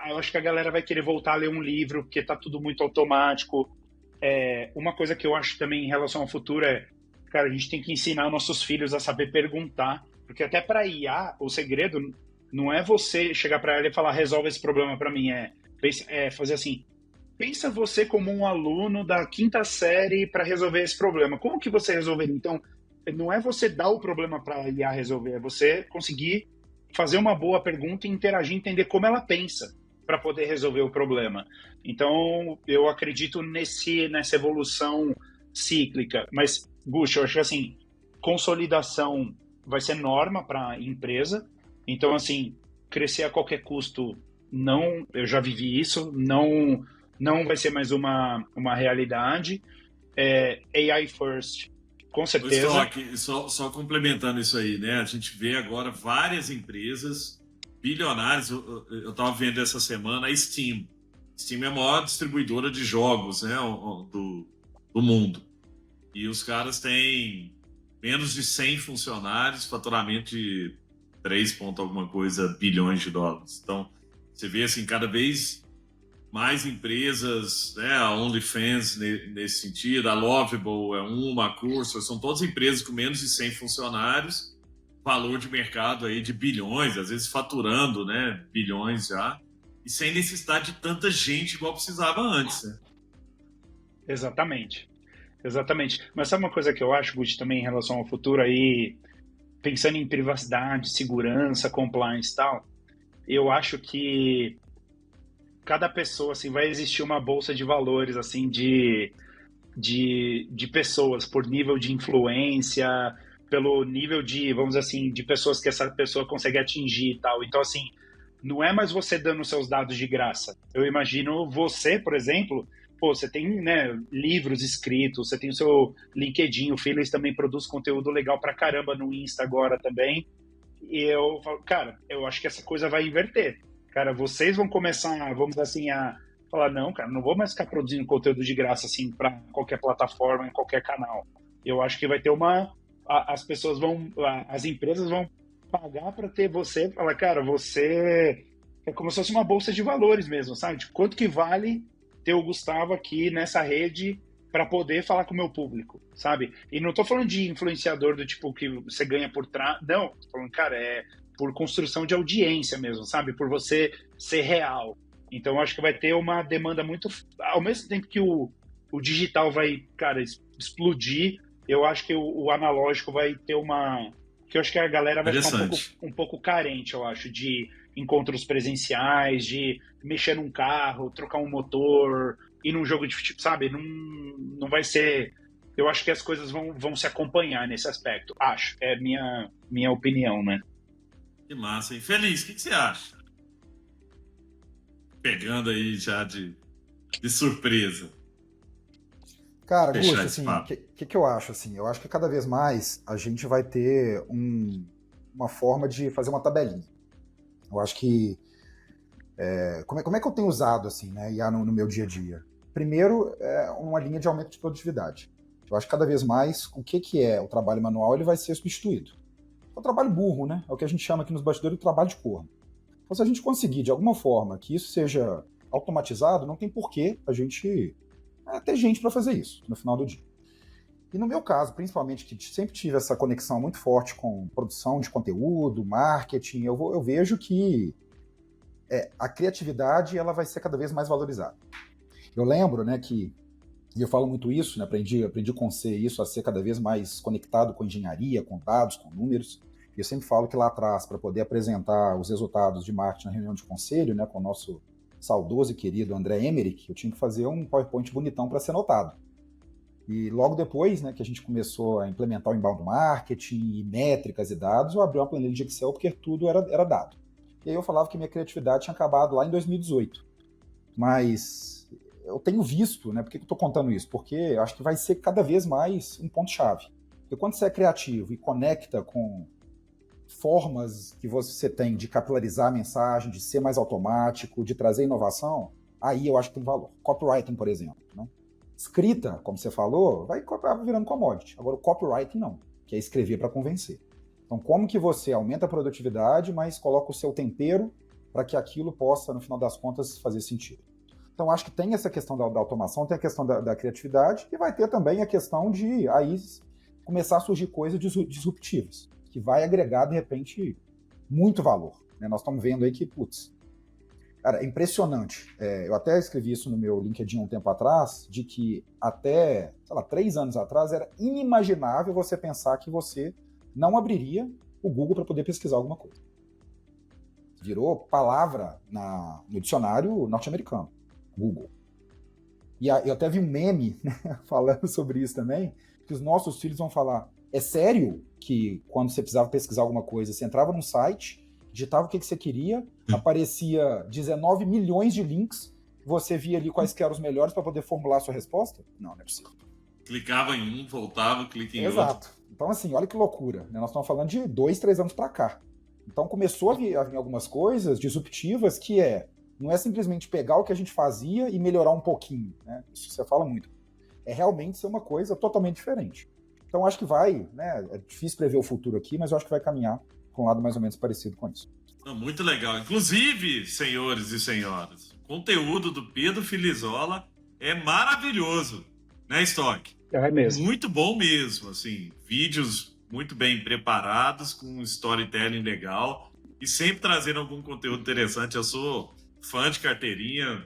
Eu acho que a galera vai querer voltar a ler um livro, porque tá tudo muito automático. Uma coisa que eu acho também em relação ao futuro cara, a gente tem que ensinar nossos filhos a saber perguntar, porque até para IA, o segredo não é você chegar para ela e falar, resolve esse problema para mim, fazer assim, pensa você como um aluno da 5ª série para resolver esse problema. Como que você resolveria? Então, não é você dar o problema para a IA resolver, é você conseguir fazer uma boa pergunta e interagir, entender como ela pensa para poder resolver o problema. Então, eu acredito nessa evolução cíclica. Mas, Guxa, eu acho que assim, consolidação vai ser norma para a empresa. Então, assim, crescer a qualquer custo, não, eu já vivi isso, não vai ser mais uma realidade. AI first, com certeza. Só complementando isso aí, né? A gente vê agora várias empresas bilionárias. Eu estava vendo essa semana a Steam. Steam é a maior distribuidora de jogos, né, do mundo. E os caras têm menos de 100 funcionários, faturamento de 3 ponto alguma coisa bilhões de dólares. Então, você vê assim, cada vez mais empresas, né, a OnlyFans nesse sentido, a Lovable é a Cursor, são todas empresas com menos de 100 funcionários, valor de mercado aí de bilhões, às vezes faturando, né, bilhões já, e sem necessidade de tanta gente igual precisava antes, né? Exatamente. Mas sabe uma coisa que eu acho, Gucci, também em relação ao futuro aí, pensando em privacidade, segurança, compliance e tal, eu acho que cada pessoa, assim, vai existir uma bolsa de valores, assim, de pessoas, por nível de influência, pelo nível de, vamos dizer assim, de pessoas que essa pessoa consegue atingir e tal. Então, assim, não é mais você dando seus dados de graça. Eu imagino você, por exemplo, você tem, né, livros escritos, você tem o seu LinkedIn, o Feelings também produz conteúdo legal pra caramba no Insta agora também. E eu falo, cara, eu acho que essa coisa vai inverter. Cara, vocês vão começar, vamos dizer assim, a falar, não, cara, não vou mais ficar produzindo conteúdo de graça, assim, para qualquer plataforma, em qualquer canal. Eu acho que vai ter as pessoas as empresas vão pagar para ter você, falar, cara, você é como se fosse uma bolsa de valores mesmo, sabe? De quanto que vale ter o Gustavo aqui nessa rede para poder falar com o meu público, sabe? E não tô falando de influenciador do tipo que você ganha por trás, não, tô falando, cara, por construção de audiência mesmo, sabe? Por você ser real. Então, acho que vai ter uma demanda muito... Ao mesmo tempo que o digital vai, cara, explodir, eu acho que o analógico vai ter uma... Que eu acho que a galera vai ficar um pouco carente, eu acho, de encontros presenciais, de mexer num carro, trocar um motor, ir num jogo de futebol, sabe? Não vai ser... Eu acho que as coisas vão se acompanhar nesse aspecto. Acho. É minha opinião, né? Que massa, hein? Feliz, o que você acha? Pegando aí já de surpresa. Cara, Gusto, assim, o que eu acho? Assim, eu acho que cada vez mais a gente vai ter uma forma de fazer uma tabelinha. Eu acho que... como é que eu tenho usado, assim, né, IA no meu dia a dia? Primeiro, uma linha de aumento de produtividade. Eu acho que cada vez mais o que é o trabalho manual ele vai ser substituído. É o trabalho burro, né? É o que a gente chama aqui nos bastidores de trabalho de corno. Então, se a gente conseguir, de alguma forma, que isso seja automatizado, não tem porquê a gente ter gente para fazer isso no final do dia. E no meu caso, principalmente, que sempre tive essa conexão muito forte com produção de conteúdo, marketing, eu vejo que a criatividade ela vai ser cada vez mais valorizada. Eu lembro, né, e eu falo muito isso, né, aprendi com você isso, a ser cada vez mais conectado com engenharia, com dados, com números. E eu sempre falo que lá atrás, para poder apresentar os resultados de marketing na reunião de conselho, né, com o nosso saudoso e querido André Emmerich, eu tinha que fazer um PowerPoint bonitão para ser notado. E logo depois, né, que a gente começou a implementar o inbound marketing, e métricas e dados, eu abri uma planilha de Excel porque tudo era dado. E aí eu falava que minha criatividade tinha acabado lá em 2018. Mas eu tenho visto, né? Por que eu estou contando isso? Porque eu acho que vai ser cada vez mais um ponto-chave. Porque quando você é criativo e conecta com formas que você tem de capilarizar a mensagem, de ser mais automático, de trazer inovação, aí eu acho que tem valor. Copywriting, por exemplo, né? Escrita, como você falou, vai virando commodity. Agora o copywriting não, que é escrever para convencer. Então como que você aumenta a produtividade, mas coloca o seu tempero para que aquilo possa, no final das contas, fazer sentido. Então, acho que tem essa questão da automação, tem a questão da criatividade e vai ter também a questão de aí começar a surgir coisas disruptivas, que vai agregar, de repente, muito valor. Né? Nós estamos vendo aí que, cara, é impressionante. Eu até escrevi isso no meu LinkedIn um tempo atrás, de que até, 3 anos atrás, era inimaginável você pensar que você não abriria o Google para poder pesquisar alguma coisa. Virou palavra no dicionário norte-americano. Google. E eu até vi um meme, né, falando sobre isso também, que os nossos filhos vão falar, é sério que quando você precisava pesquisar alguma coisa, você entrava num site, digitava o que você queria, aparecia 19 milhões de links, você via ali quais que eram os melhores para poder formular a sua resposta? Não é possível. Clicava em um, voltava, clica em outro. Exato. Então, assim, olha que loucura. Né? Nós estamos falando de 2, 3 anos para cá. Então, começou a vir algumas coisas disruptivas que não é simplesmente pegar o que a gente fazia e melhorar um pouquinho, né? Isso você fala muito. É realmente ser uma coisa totalmente diferente. Então, acho que vai, né? É difícil prever o futuro aqui, mas eu acho que vai caminhar para um lado mais ou menos parecido com isso. Muito legal. Inclusive, senhores e senhoras, o conteúdo do Pedro Filizola é maravilhoso, né, Stock? É mesmo. Muito bom mesmo, assim, vídeos muito bem preparados, com um storytelling legal e sempre trazendo algum conteúdo interessante. Eu sou fã de carteirinha,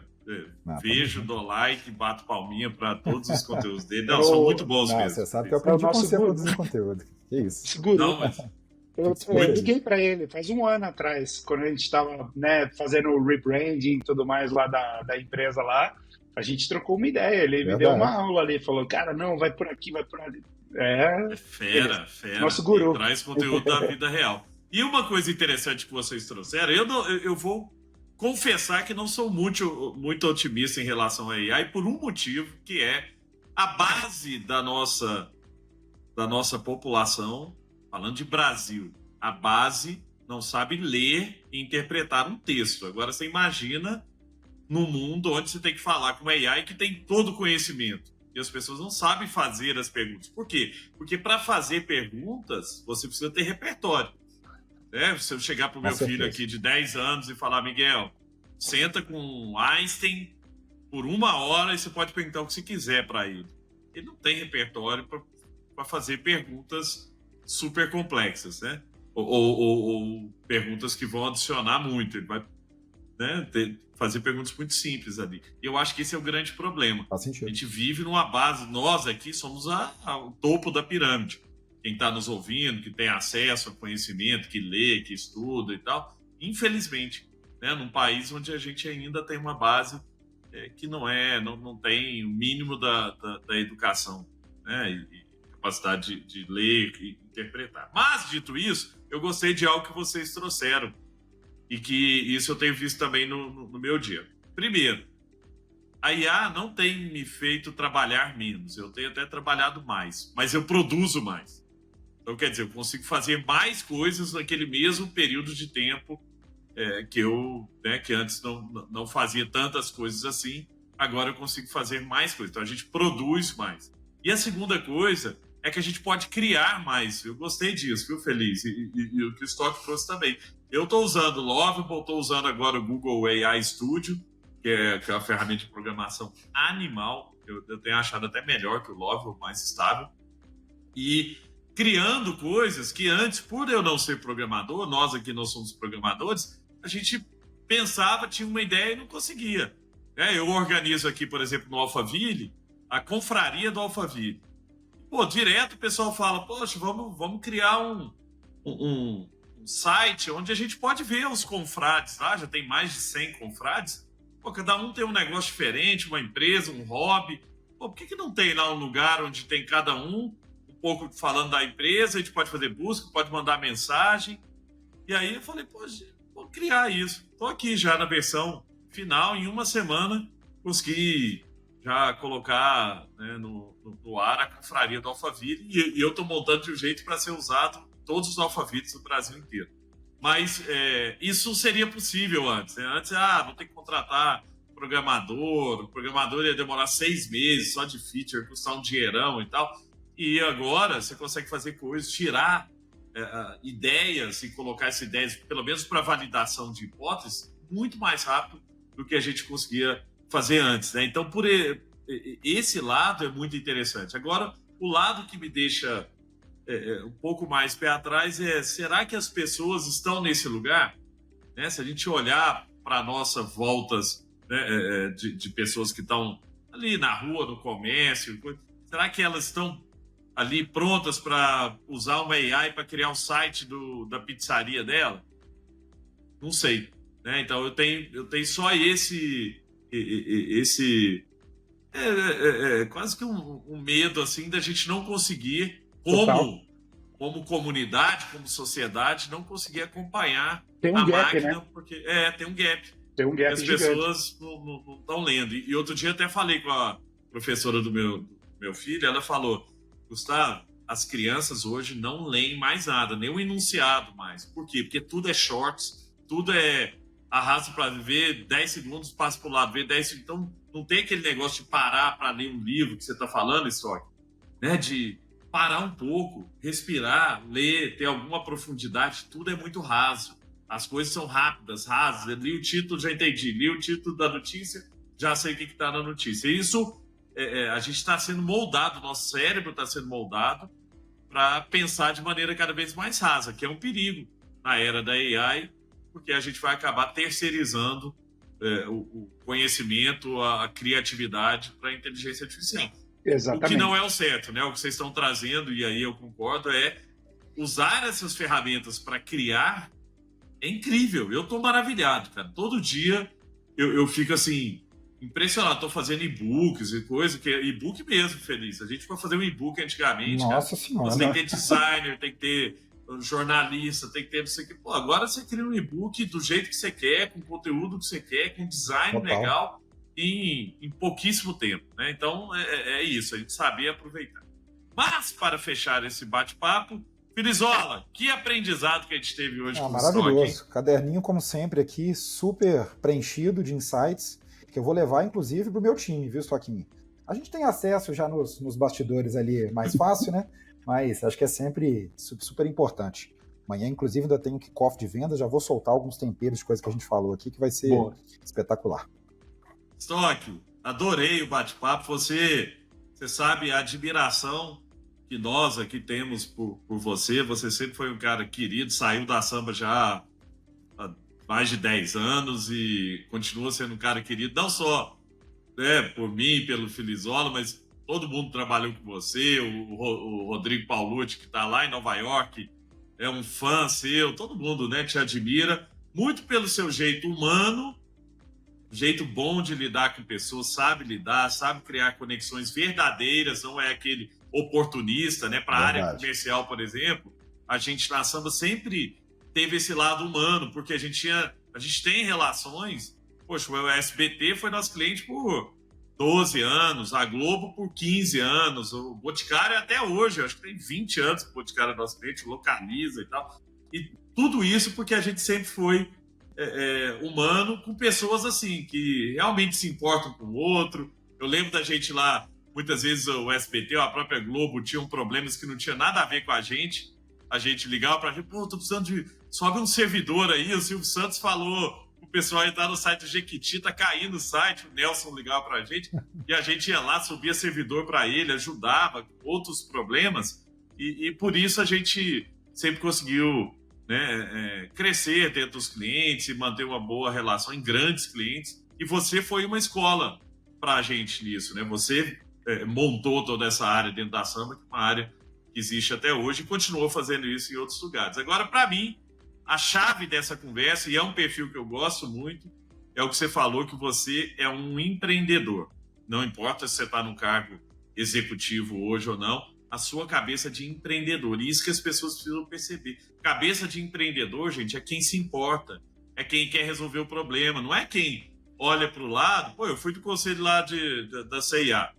vejo, dou like, bato palminha para todos os conteúdos dele. Não, são muito bons mesmo. Você sabe que eu aprendi com você a produzir conteúdo. Que isso? Seguro. Não, mas... Eu liguei para ele faz um ano atrás, quando a gente estava, né, fazendo o rebranding e tudo mais lá da empresa lá. A gente trocou uma ideia, ele me deu uma aula ali, falou, cara, não, vai por aqui, vai por ali. É fera. Nosso guru. Traz conteúdo da vida real. E uma coisa interessante que vocês trouxeram, eu vou confessar que não sou muito otimista em relação a AI por um motivo, que é a base da nossa população, falando de Brasil, a base não sabe ler e interpretar um texto. Agora você imagina num mundo onde você tem que falar com uma AI que tem todo o conhecimento e as pessoas não sabem fazer as perguntas. Por quê? Porque para fazer perguntas, você precisa ter repertório. Se eu chegar para o meu filho aqui de 10 anos e falar, Miguel, senta com Einstein por 1 hora e você pode perguntar o que você quiser para ele. Ele não tem repertório para fazer perguntas super complexas, né? Ou perguntas que vão adicionar muito. Ele vai, né, fazer perguntas muito simples ali. E eu acho que esse é o grande problema. Faz sentido. A gente vive numa base, nós aqui somos o topo da pirâmide. Quem está nos ouvindo, que tem acesso a conhecimento, que lê, que estuda e tal, infelizmente, né, num país onde a gente ainda tem uma base que não tem o mínimo da educação, né, e capacidade de ler e interpretar. Mas, dito isso, eu gostei de algo que vocês trouxeram e que isso eu tenho visto também no meu dia. Primeiro, a IA não tem me feito trabalhar menos, eu tenho até trabalhado mais, mas eu produzo mais. Então, quer dizer, eu consigo fazer mais coisas naquele mesmo período de tempo que antes não fazia tantas coisas assim, agora eu consigo fazer mais coisas. Então, a gente produz mais. E a segunda coisa é que a gente pode criar mais. Eu gostei disso, viu, Feliz? E o que o Stock trouxe também. Eu estou usando o Lovable, estou usando agora o Google AI Studio, que é uma ferramenta de programação animal. Eu tenho achado até melhor que o Lovable, mais estável. E criando coisas que antes, por eu não ser programador, nós aqui não somos programadores, a gente pensava, tinha uma ideia e não conseguia. Eu organizo aqui, por exemplo, no Alphaville, a confraria do Alphaville. Pô, direto o pessoal fala, poxa, vamos criar um site onde a gente pode ver os confrades lá, já tem mais de 100 confrades. Pô, cada um tem um negócio diferente, uma empresa, um hobby. Pô, por que não tem lá um lugar onde tem cada um pouco falando da empresa, a gente pode fazer busca, pode mandar mensagem. E aí eu falei, pô, vou criar isso. Estou aqui já na versão final, em uma semana consegui já colocar, né, no ar a confraria do Alphaville e eu estou montando de um jeito para ser usado em todos os Alphavilles do Brasil inteiro. Mas isso seria possível antes. Né? Antes, vou ter que contratar programador, o programador ia demorar 6 meses só de feature, custar um dinheirão e tal. E agora você consegue fazer coisas, tirar ideias e colocar essas ideias, pelo menos para validação de hipóteses, muito mais rápido do que a gente conseguia fazer antes. Né? Então, por esse lado é muito interessante. Agora, o lado que me deixa um pouco mais pé atrás será que as pessoas estão nesse lugar? Né? Se a gente olhar para a nossa voltas, né, de pessoas que estão ali na rua, no comércio, será que elas estão ali prontas para usar uma AI para criar um site da pizzaria dela? Não sei. Né? Então, eu tenho só esse quase que um medo assim da gente não conseguir, como comunidade, como sociedade, não conseguir acompanhar tem um a gap, máquina, né? Porque tem um gap. Tem um gap as gigante. Pessoas não estão lendo. E outro dia até falei com a professora do meu filho, ela falou, Gustavo, as crianças hoje não leem mais nada, nem o enunciado mais. Por quê? Porque tudo é shorts, tudo é arrasta para ver 10 segundos, passa para o lado, vê 10 segundos. Então, não tem aquele negócio de parar para ler um livro que você está falando, Stock, né? De parar um pouco, respirar, ler, ter alguma profundidade, tudo é muito raso. As coisas são rápidas, rasas. Eu li o título, já entendi. Li o título da notícia, já sei o que está na notícia. E isso, a gente está sendo moldado, nosso cérebro está sendo moldado para pensar de maneira cada vez mais rasa, que é um perigo na era da AI, porque a gente vai acabar terceirizando o conhecimento, a criatividade para a inteligência artificial. Exatamente. O que não é o certo, né? O que vocês estão trazendo, e aí eu concordo, é usar essas ferramentas para criar é incrível. Eu estou maravilhado, cara. Todo dia eu fico assim, impressionado. Estou fazendo e-books e coisa, que é e-book mesmo, Feliz. A gente foi fazer um e-book antigamente. Nossa cara. Senhora. Você tem que ter designer, tem que ter jornalista, tem que ter não sei o que. Pô, agora você cria um e-book do jeito que você quer, com o conteúdo que você quer, com design Total. legal, em pouquíssimo tempo. Né? Então, é isso, a gente saber aproveitar. Mas, para fechar esse bate-papo, Filizola, que aprendizado que a gente teve hoje com o maravilhoso. Stock, Caderninho, como sempre, aqui, super preenchido de insights, que eu vou levar, inclusive, para o meu time, viu, Stockinho? A gente tem acesso já nos bastidores ali mais fácil, né? Mas acho que é sempre super importante. Amanhã, inclusive, ainda tenho um kickoff de vendas, já vou soltar alguns temperos de coisas que a gente falou aqui, que vai ser espetacular. Stock, adorei o bate-papo. Você sabe a admiração que nós aqui temos por você. Você sempre foi um cara querido, saiu da samba já há mais de 10 anos e continua sendo um cara querido, não só, né, por mim, pelo Filizola, mas todo mundo trabalhou com você, o Rodrigo Paulucci, que está lá em Nova York, é um fã seu, todo mundo, né, te admira, muito pelo seu jeito humano, jeito bom de lidar com pessoas, sabe lidar, sabe criar conexões verdadeiras, não é aquele oportunista, né? Para a área comercial, por exemplo, a gente na samba sempre teve esse lado humano, porque a gente tem relações. Poxa, o SBT foi nosso cliente por 12 anos, a Globo por 15 anos, o Boticário até hoje, acho que tem 20 anos que o Boticário é nosso cliente, localiza e tal. E tudo isso porque a gente sempre foi humano, com pessoas assim, que realmente se importam com o outro. Eu lembro da gente lá, muitas vezes o SBT ou a própria Globo tinham problemas que não tinha nada a ver com a gente ligava pra gente, pô, tô precisando sobe um servidor aí, o Silvio Santos falou, o pessoal entrar no site do Jequiti, tá caindo o site, o Nelson ligava pra gente, e a gente ia lá, subia servidor pra ele, ajudava com outros problemas, e por isso a gente sempre conseguiu, né, crescer dentro dos clientes e manter uma boa relação em grandes clientes, e você foi uma escola para a gente nisso, né? Você montou toda essa área dentro da Samba, que é uma área que existe até hoje, e continuou fazendo isso em outros lugares. Agora, para mim, a chave dessa conversa, e é um perfil que eu gosto muito, é o que você falou, que você é um empreendedor. Não importa se você está no cargo executivo hoje ou não, a sua cabeça de empreendedor. E isso que as pessoas precisam perceber. Cabeça de empreendedor, gente, é quem se importa, é quem quer resolver o problema, não é quem olha para o lado. Pô, eu fui do conselho lá da CIA.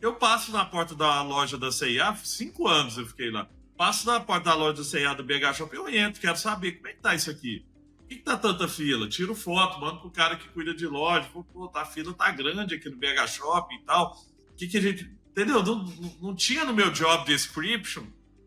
Eu passo na porta da loja da CIA, 5 anos eu fiquei lá. Passo na porta da loja da CIA do BH Shop, eu entro, quero saber como é que tá isso aqui. Por que tá tanta fila? Tiro foto, mando pro cara que cuida de loja. Pô, a fila tá grande aqui no BH Shop e tal. O que a gente... Entendeu? Não tinha no meu job description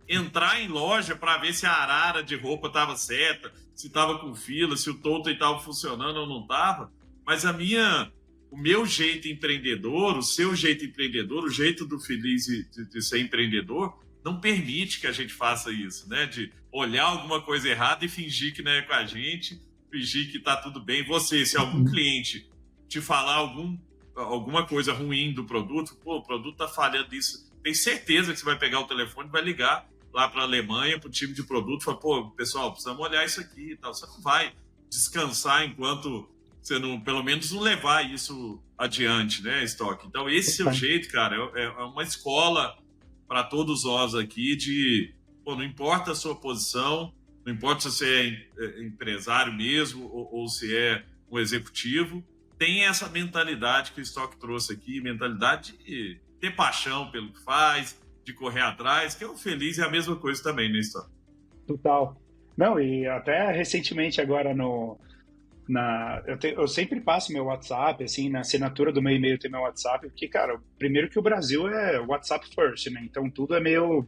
entrar em loja para ver se a arara de roupa tava certa, se tava com fila, se o totem tava funcionando ou não tava. Mas o meu jeito empreendedor, o seu jeito empreendedor, o jeito do Feliz de ser empreendedor, não permite que a gente faça isso, né? De olhar alguma coisa errada e fingir que não é com a gente, fingir que tá tudo bem. Você, se algum cliente te falar alguma coisa ruim do produto, pô, o produto tá falhando isso, tem certeza que você vai pegar o telefone e vai ligar lá para a Alemanha, para o time de produto, e falar, pô, pessoal, precisamos olhar isso aqui e tal. Você não vai descansar enquanto você não, pelo menos não levar isso adiante, né, Stock? Então, esse seu jeito, cara, é uma escola para todos nós aqui de, pô, não importa a sua posição, não importa se você é empresário mesmo ou se é um executivo, tem essa mentalidade que o Stock trouxe aqui, mentalidade de ter paixão pelo que faz, de correr atrás, que é o Feliz é a mesma coisa também, né, Stock? Total. Não, e até recentemente agora eu sempre passo meu WhatsApp, assim, na assinatura do meu e-mail tem meu WhatsApp, porque, cara, primeiro que o Brasil é WhatsApp first, né? Então tudo é meio...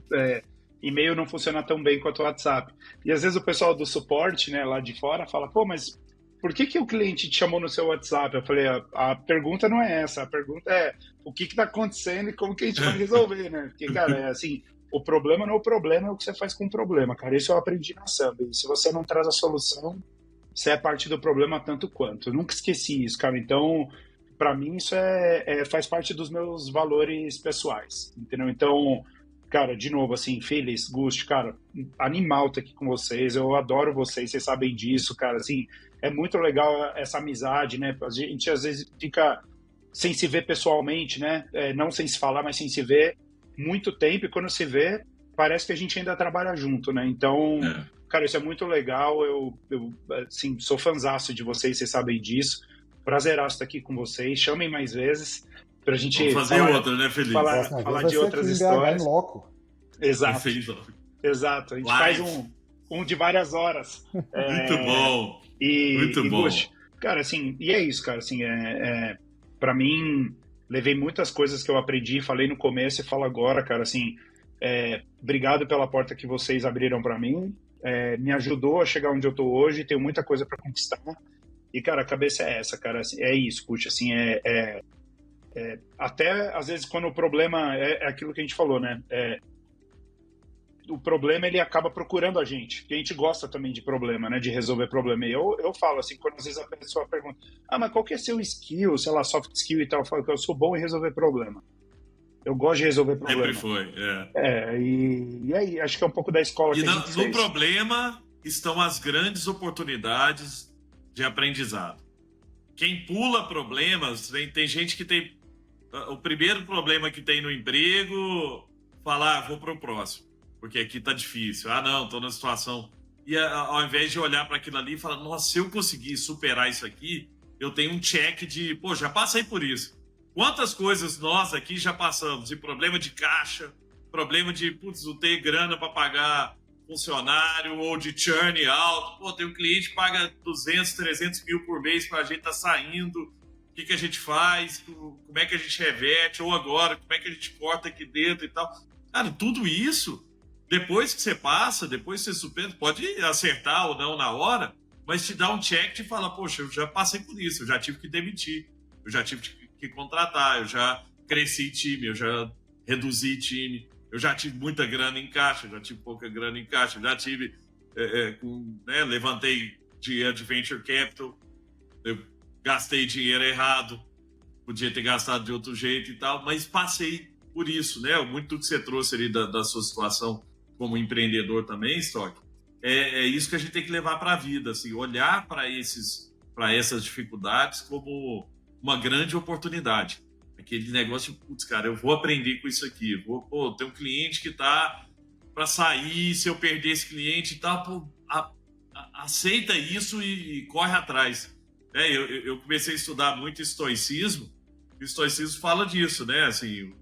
e-mail não funciona tão bem quanto o WhatsApp. E às vezes o pessoal do suporte, né, lá de fora, fala, pô, mas por que o cliente te chamou no seu WhatsApp? Eu falei, a pergunta não é essa, a pergunta é o que está acontecendo e como que a gente vai resolver, né? Porque, cara, é assim, o problema não é o problema, é o que você faz com o problema, cara. Isso eu aprendi na Samba. E se você não traz a solução, você é parte do problema tanto quanto. Eu nunca esqueci isso, cara. Então, para mim, isso faz parte dos meus valores pessoais, entendeu? Então, cara, de novo, assim, Feliz, Gust, cara, animal estar aqui com vocês, eu adoro vocês sabem disso, cara, assim, é muito legal essa amizade, né, a gente às vezes fica sem se ver pessoalmente, né, não sem se falar, mas sem se ver muito tempo, e quando se vê, parece que a gente ainda trabalha junto, né, então, cara, isso é muito legal, eu assim, sou fãzaço de vocês sabem disso, prazeraço estar aqui com vocês, chamem mais vezes, pra gente vamos fazer outra, né, Feliz? Falar de outras histórias. Em loco. Exato. Exato. A gente faz um de várias horas. Muito bom. Muito bom. Cara, assim, e é isso, cara. Assim, para mim, levei muitas coisas que eu aprendi, falei no começo e falo agora, cara. Assim, obrigado pela porta que vocês abriram para mim. Me ajudou a chegar onde eu tô hoje. Tenho muita coisa para conquistar. E, cara, a cabeça é essa, cara. Assim, é isso, puxa. Assim, até às vezes quando o problema é aquilo que a gente falou, né? O problema ele acaba procurando a gente, porque a gente gosta também de problema, né? De resolver problema. E eu falo assim, quando às vezes a pessoa pergunta, mas qual que é seu skill, sei lá, soft skill e tal, eu falo que eu sou bom em resolver problema. Eu gosto de resolver problema. Sempre foi, e aí, acho que é um pouco da escola que a gente fez. No problema estão as grandes oportunidades de aprendizado. Quem pula problemas, tem gente que tem o primeiro problema que tem no emprego, falar, vou para o próximo, porque aqui tá difícil. Não, tô na situação. E ao invés de olhar para aquilo ali e falar, nossa, se eu conseguir superar isso aqui, eu tenho um check de, pô, já passei por isso. Quantas coisas nós aqui já passamos? De problema de caixa, problema de, putz, não ter grana para pagar funcionário, ou de churn alto. Pô, tem um cliente que paga 200, 300 mil por mês para a gente tá saindo. O que a gente faz, como é que a gente reverte, ou agora, como é que a gente corta aqui dentro e tal. Cara, tudo isso, depois que você passa, depois que você supera, pode acertar ou não na hora, mas te dá um check e fala, poxa, eu já passei por isso, eu já tive que demitir, eu já tive que contratar, eu já cresci time, eu já reduzi time, eu já tive muita grana em caixa, eu já tive pouca grana em caixa, eu já tive, levantei dinheiro de venture capital, eu gastei dinheiro errado, podia ter gastado de outro jeito e tal, mas passei por isso, né? Muito do que você trouxe ali da sua situação como empreendedor também, Stock, é isso que a gente tem que levar para a vida, assim, olhar para essas dificuldades como uma grande oportunidade. Aquele negócio de, putz, cara, eu vou aprender com isso aqui, tem um cliente que tá para sair, se eu perder esse cliente e tal, aceita isso e corre atrás. Eu comecei a estudar muito estoicismo, e o estoicismo fala disso, né? Assim,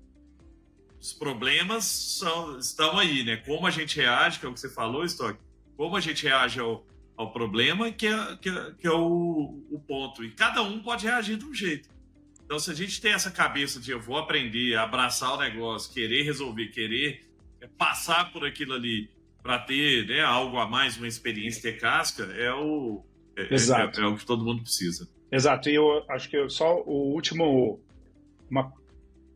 os problemas estão aí, né? Como a gente reage, que é o que você falou, Stock, como a gente reage ao problema, que é o ponto. E cada um pode reagir de um jeito. Então, se a gente tem essa cabeça de eu vou aprender, abraçar o negócio, querer resolver, querer passar por aquilo ali para ter, né, algo a mais, uma experiência, ter casca, é o que todo mundo precisa. Exato. E eu acho que só uma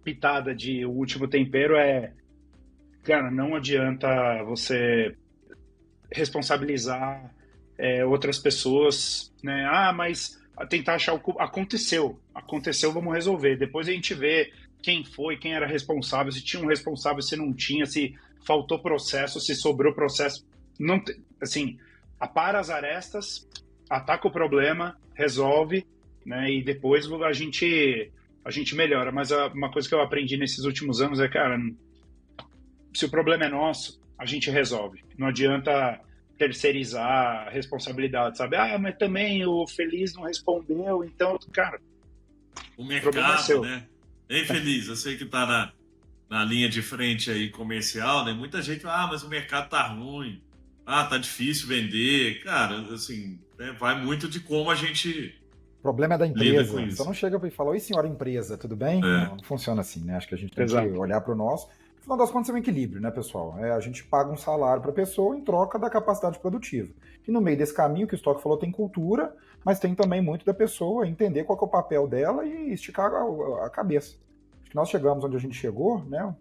pitada o último tempero cara, não adianta você responsabilizar outras pessoas, né? Mas tentar achar aconteceu, vamos resolver. Depois a gente vê quem foi, quem era responsável, se tinha um responsável, se não tinha, se faltou processo, se sobrou processo. Não, assim, apara as arestas, ataca o problema, resolve, né? E depois a gente melhora. Mas uma coisa que eu aprendi nesses últimos anos cara, se o problema é nosso, a gente resolve. Não adianta terceirizar a responsabilidade, sabe? Mas também o Feliz não respondeu, então, cara... O mercado, né? Ei, Feliz, eu sei que tá na linha de frente aí comercial, né? Muita gente fala, mas o mercado tá ruim, tá difícil vender. Cara, assim, né? Vai muito de como a gente... O problema é da empresa. Você não chega e fala, oi, senhora empresa, tudo bem? Não funciona assim, né? Acho que a gente tem que olhar para o nosso... No final das contas, é um equilíbrio, né, pessoal? A gente paga um salário para a pessoa em troca da capacidade produtiva. E no meio desse caminho, que o Stock falou, tem cultura, mas tem também muito da pessoa entender qual que é o papel dela e esticar a cabeça. Acho que nós chegamos onde a gente chegou, né,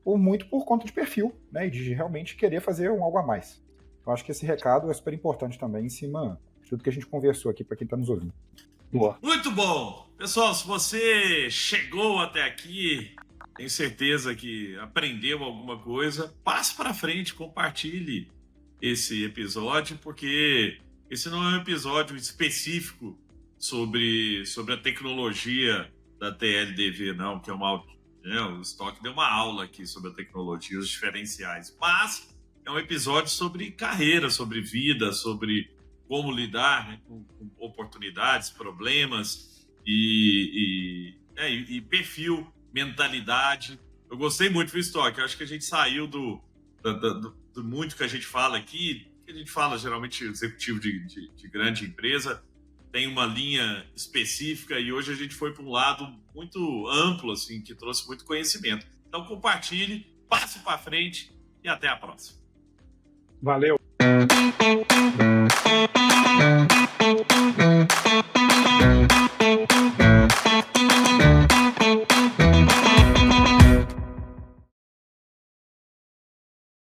muito por conta de perfil, né, e de realmente querer fazer algo a mais. Eu acho que esse recado é super importante também em cima de tudo que a gente conversou aqui para quem está nos ouvindo. Boa. Muito bom! Pessoal, se você chegou até aqui... Tenho certeza que aprendeu alguma coisa. Passe para frente, compartilhe esse episódio, porque esse não é um episódio específico sobre a tecnologia da TLDV, não, que é o Stock deu uma aula aqui sobre a tecnologia, os diferenciais. Mas é um episódio sobre carreira, sobre vida, sobre como lidar, né, com oportunidades, problemas e perfil, mentalidade. Eu gostei muito do Stock. Eu acho que a gente saiu do muito que a gente fala aqui, que a gente fala geralmente executivo de grande empresa, tem uma linha específica e hoje a gente foi para um lado muito amplo, assim, que trouxe muito conhecimento. Então compartilhe, passe para frente e até a próxima. Valeu!